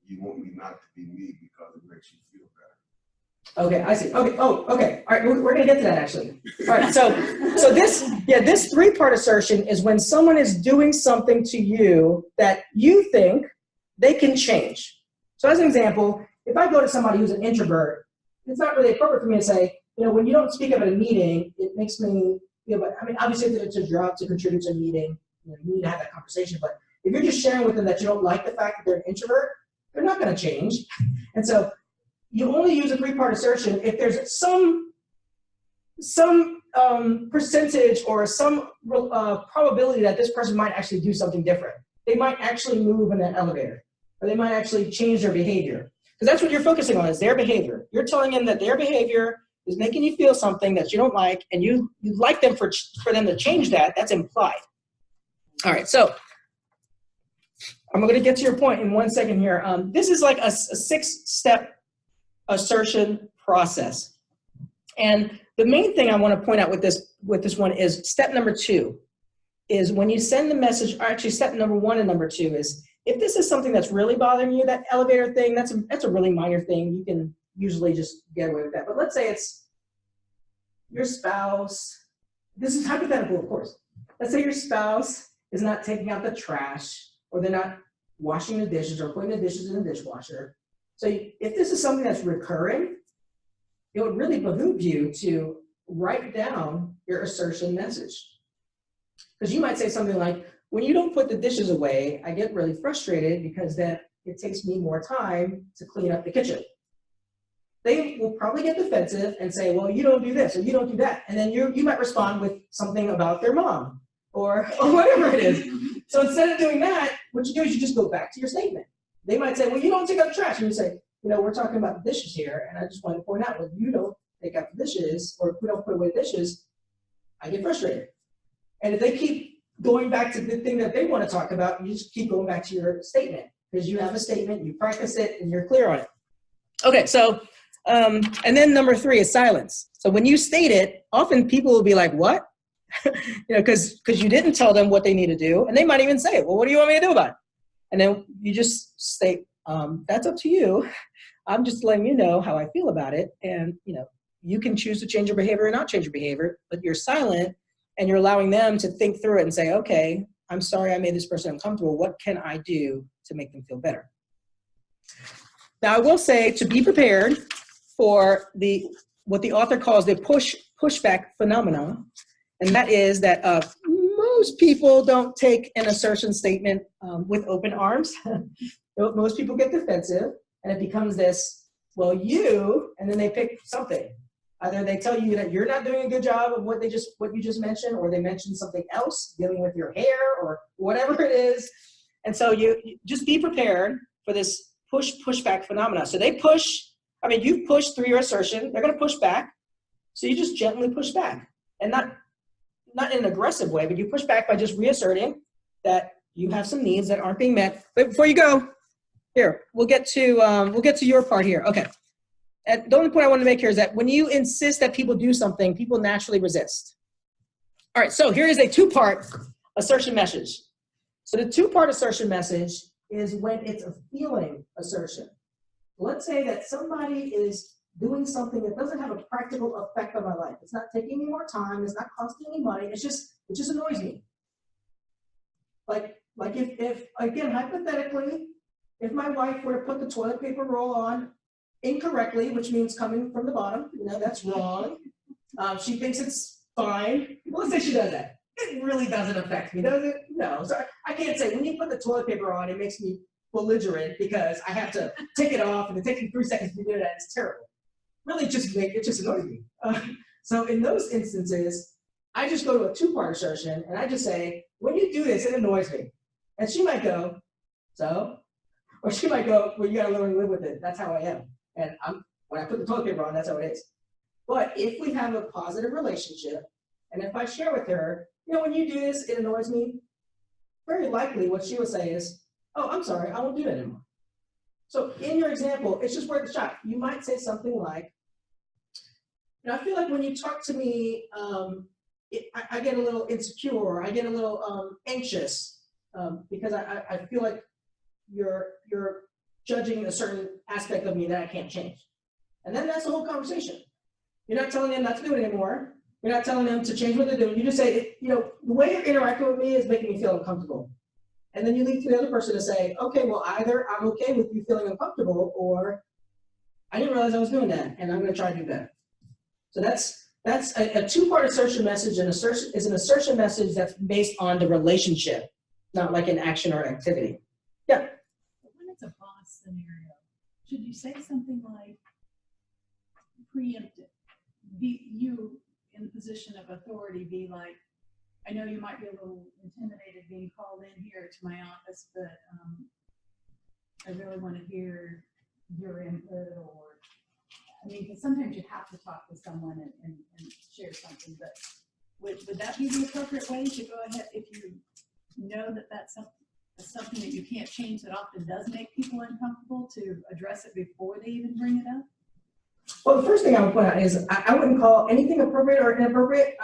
Speaker 8: you want me not to be me because it makes you feel better.
Speaker 1: Okay, I see. Okay. Oh, okay. All right. We're gonna get to that actually. All right. So this three-part assertion is when someone is doing something to you that you think they can change. So as an example, if I go to somebody who's an introvert, it's not really appropriate for me to say, you know, when you don't speak up at a meeting, it makes me feel bad. I mean, obviously, if it's a job to contribute to a meeting, you need to have that conversation. But if you're just sharing with them that you don't like the fact that they're an introvert, they're not going to change. And so you only use a three-part assertion if there's some percentage or some probability that this person might actually do something different. They might actually move in that elevator, or they might actually change their behavior. Because that's what you're focusing on, is their behavior. You're telling them that their behavior is making you feel something that you don't like, and you like them for them to change that. That's implied. All right, so I'm going to get to your point in 1 second here. This is like a 6-step assertion process. And the main thing I want to point out with this one is step number 2 is when you send the message, or actually step number 1 and number 2 is, if this is something that's really bothering you, that elevator thing, that's a really minor thing. You can usually just get away with that. But let's say it's your spouse. This is hypothetical, of course. Let's say your spouse is not taking out the trash, or they're not washing the dishes or putting the dishes in the dishwasher. So if this is something that's recurring, it would really behoove you to write down your assertion message. Because you might say something like, when you don't put the dishes away, I get really frustrated because then it takes me more time to clean up the kitchen. They will probably get defensive and say, well, you don't do this or you don't do that. And then you might respond with something about their mom or whatever it is. So instead of doing that, what you do is you just go back to your statement. They might say, well, you don't take out the trash. And you say, you know, we're talking about the dishes here. And I just want to point out, when you don't take out the dishes or if we don't put away the dishes, I get frustrated. And if they keep going back to the thing that they want to talk about, you just keep going back to your statement because you have a statement, you practice it, and you're clear on it. Okay, so, and then number 3 is silence. So when you state it, often people will be like, what? You know, because you didn't tell them what they need to do, and they might even say, well, what do you want me to do about it? And then you just state, that's up to you. I'm just letting you know how I feel about it, and you know, you can choose to change your behavior or not change your behavior, but you're silent. And you're allowing them to think through it and say, okay, I'm sorry I made this person uncomfortable. What can I do to make them feel better? Now, I will say to be prepared for what the author calls the pushback phenomenon. And that is that most people don't take an assertion statement with open arms. Most people get defensive, and it becomes this, well, you, and then they pick something. Either they tell you that you're not doing a good job of what you just mentioned, or they mention something else dealing with your hair or whatever it is. And so you just be prepared for this pushback phenomena. So they push, I mean, you've pushed through your assertion, they're going to push back. So you just gently push back, and not in an aggressive way, but you push back by just reasserting that you have some needs that aren't being met. But before you go, here, we'll get to your part here. Okay. And the only point I want to make here is that when you insist that people do something, people naturally resist. All right, so here is a 2-part assertion message. So the 2-part assertion message is when it's a feeling assertion. Let's say that somebody is doing something that doesn't have a practical effect on my life. It's not taking me more time, it's not costing me money, it just annoys me. Like if again, hypothetically, if my wife were to put the toilet paper roll on incorrectly, which means coming from the bottom, you know, that's wrong. She thinks it's fine. Well, let's say she does that. It really doesn't affect me, does it? No. So I can't say, when you put the toilet paper on, it makes me belligerent because I have to take it off and it takes me 3 seconds to do that. It's terrible. Really, it just annoys me. So in those instances, I just go to a 2-part assertion and I just say, when you do this, it annoys me. And she might go, so? Or she might go, well, you gotta learn to live with it. That's how I am. And when I put the toilet paper on, that's how it is. But if we have a positive relationship, and if I share with her, you know, when you do this, it annoys me, very likely what she would say is, oh, I'm sorry, I won't do that anymore. So in your example, it's just worth a shot. You might say something like, you know, I feel like when you talk to me, I get a little insecure, or I get a little anxious because I feel like you're judging a certain aspect of me that I can't change. And then that's the whole conversation. You're not telling them not to do it anymore. You're not telling them to change what they're doing. You just say, you know, the way you're interacting with me is making me feel uncomfortable. And then you leave to the other person to say, okay, well, either I'm okay with you feeling uncomfortable, or I didn't realize I was doing that, and I'm going to try to do better. So that's a two-part assertion message. An assertion is an assertion message that's based on the relationship, not like an action or activity. Yeah.
Speaker 4: When it's a boss scenario, should you say something like preemptive? Be you in the position of authority, be like, I know you might be a little intimidated being called in here to my office, but I really want to hear your input. Or, I mean, because sometimes you have to talk with someone and share something, but would that be the appropriate way to go ahead if you know that that's something that you can't change, that often does make people uncomfortable, to address it before they even bring it up?
Speaker 1: Well, the first thing I would point out is I wouldn't call anything appropriate or inappropriate.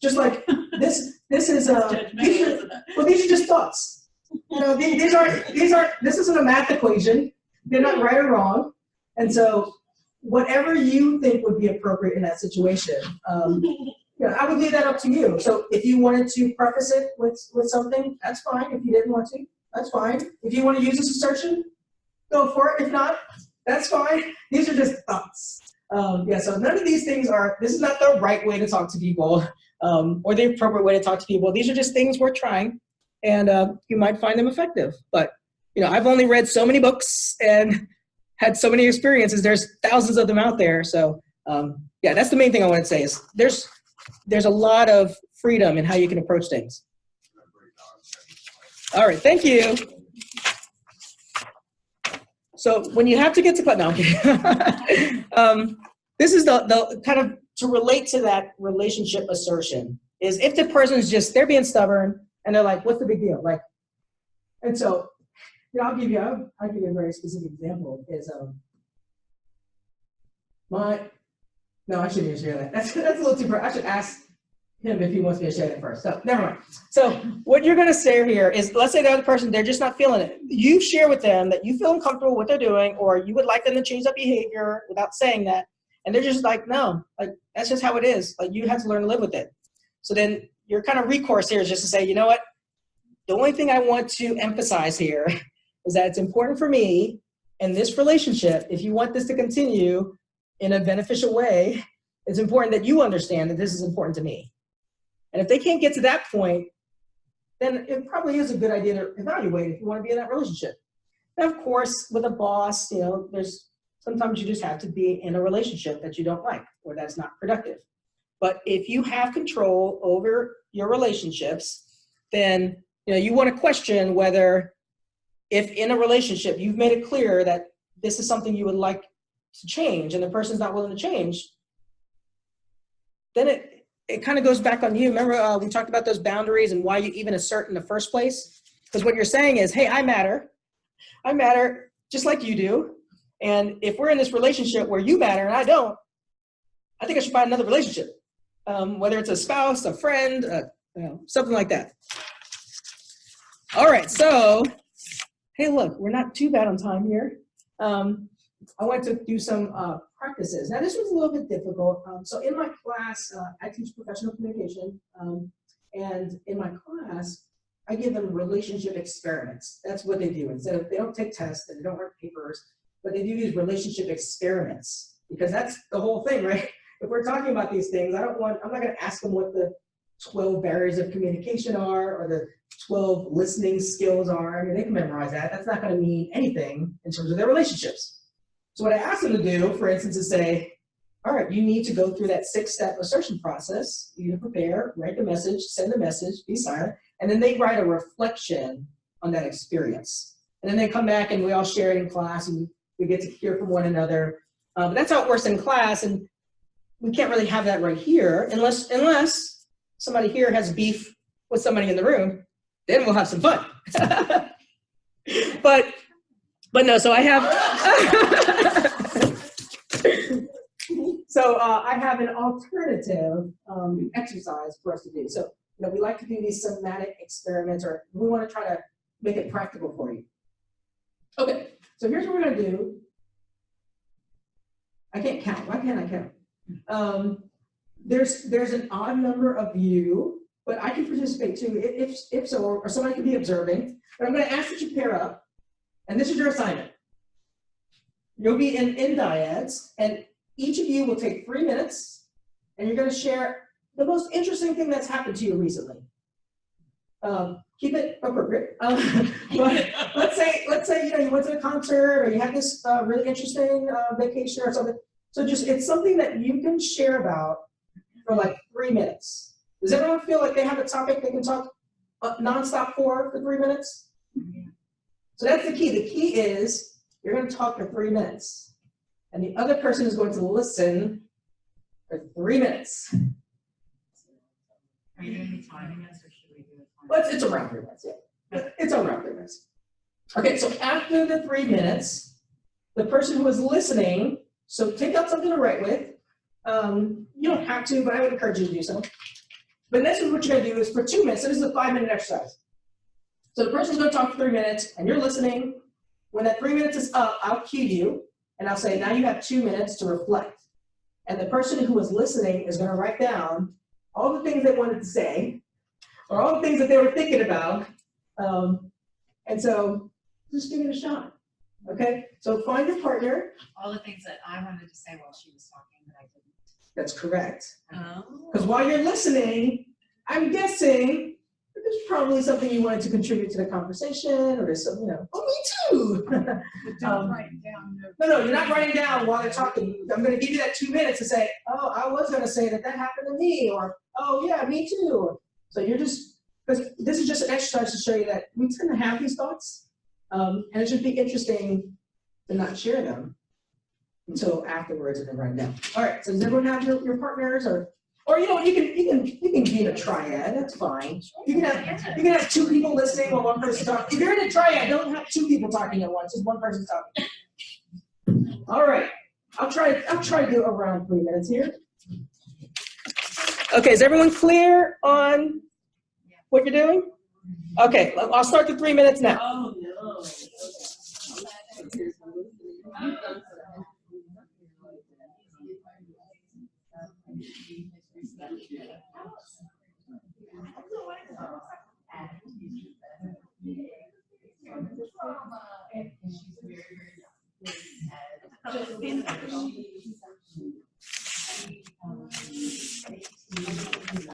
Speaker 1: Just like this is these are just thoughts. You know, these aren't. This isn't a math equation. They're not right or wrong. And so, whatever you think would be appropriate in that situation, you know, I would leave that up to you. So, if you wanted to preface it with something, that's fine. If you didn't want to, that's fine. If you want to use this assertion, go for it. If not, that's fine. These are just thoughts. Yeah, so none of these things this is not the right way to talk to people, or the appropriate way to talk to people. These are just things we're trying, and you might find them effective. But, you know, I've only read so many books and had so many experiences. There's thousands of them out there. So, yeah, that's the main thing I want to say is there's a lot of freedom in how you can approach things. All right, thank you. So when you have to get to class, no, this is the kind of, to relate to that relationship assertion, is if the person's just, they're being stubborn and they're like, what's the big deal? Like, and so, you know, I'll give you a very specific example is, no, I shouldn't even share that. That's a little too, I should ask him if he wants me to share that first. So never mind. So what you're going to say here is, let's say the other person, they're just not feeling it. You share with them that you feel uncomfortable with what they're doing, or you would like them to change their behavior without saying that. And they're just like, no, like, that's just how it is. Like, you have to learn to live with it. So then your kind of recourse here is just to say, you know what? The only thing I want to emphasize here is that it's important for me in this relationship, if you want this to continue in a beneficial way, it's important that you understand that this is important to me. And if they can't get to that point, then it probably is a good idea to evaluate if you want to be in that relationship. And of course, with a boss, you know, sometimes you just have to be in a relationship that you don't like or that's not productive. But if you have control over your relationships, then, you know, you want to question whether, if in a relationship you've made it clear that this is something you would like to change and the person's not willing to change, then it kind of goes back on you. Remember, we talked about those boundaries and why you even assert in the first place? Because what you're saying is, hey, I matter just like you do. And if we're in this relationship where you matter and I don't, I think I should find another relationship, whether it's a spouse, a friend, you know, something like that. All right, so, hey, look, we're not too bad on time here. I want to do some practices. Now, this was a little bit difficult. So in my class, I teach professional communication. And in my class, I give them relationship experiments. That's what they do. Instead of, they don't take tests and they don't write papers, but they do these relationship experiments, because that's the whole thing, right? If we're talking about these things, I'm not going to ask them what the 12 barriers of communication are or the 12 listening skills are. I mean, they can memorize that. That's not going to mean anything in terms of their relationships. So what I ask them to do, for instance, is say, all right, you need to go through that 6-step assertion process. You need to prepare, write the message, send the message, be silent, and then they write a reflection on that experience. And then they come back and we all share it in class and we get to hear from one another. But that's how it works in class. And we can't really have that right here unless somebody here has beef with somebody in the room, then we'll have some fun. but no, so I have, I have an alternative exercise for us to do. So, we like to do these somatic experiments, or we want to try to make it practical for you. Okay, so here's what we're gonna do. I can't count. Why can't I count? There's an odd number of you, but I can participate too, if so, or somebody can be observing. But I'm going to ask that you pair up, and this is your assignment. You'll be in dyads, and each of you will take 3 minutes, and you're going to share the most interesting thing that's happened to you recently. Keep it appropriate. But let's say you went to a concert, or you had this really interesting vacation or something. So it's something that you can share about for like 3 minutes. Does everyone feel like they have a topic they can talk nonstop for 3 minutes? So that's the key. The key is you're going to talk for 3 minutes, and the other person is going to listen for 3 minutes.
Speaker 6: Are you going to be timing us, or should we do it?
Speaker 1: It's around 3 minutes, yeah. It's around 3 minutes. Okay, so after the 3 minutes, the person who is listening, so take out something to write with. You don't have to, but I would encourage you to do so. But this is what you're going to do is for 2 minutes. So this is a 5-minute exercise. So the person's going to talk for 3 minutes, and you're listening. When that 3 minutes is up, I'll cue you, and I'll say, now you have 2 minutes to reflect. And the person who was listening is going to write down all the things they wanted to say, or all the things that they were thinking about. And so just give it a shot. Okay? So find your partner.
Speaker 6: All the things that I wanted to say while she was talking, but I didn't.
Speaker 1: That's correct. Because while you're listening, I'm guessing that there's probably something you wanted to contribute to the conversation, or there's some, oh, me too.
Speaker 9: But don't write down.
Speaker 1: No, you're not writing down while they're talking. I'm going to give you that 2 minutes to say, oh, I was going to say that happened to me, or, oh, yeah, me too. So you're just, because this is just an exercise to show you that we tend to have these thoughts, and it should be interesting to not share them until afterwards and then write them down. All right, so does everyone have your partners, or you can be in a triad, that's fine. You can have 2 people listening while one person talking. If you're in a triad, don't have 2 people talking at once, just one person talking. All right, I'll try to do around 3 minutes here. Okay, is everyone clear on what you're doing? Okay, I'll start the 3 minutes now.
Speaker 7: Oh, no.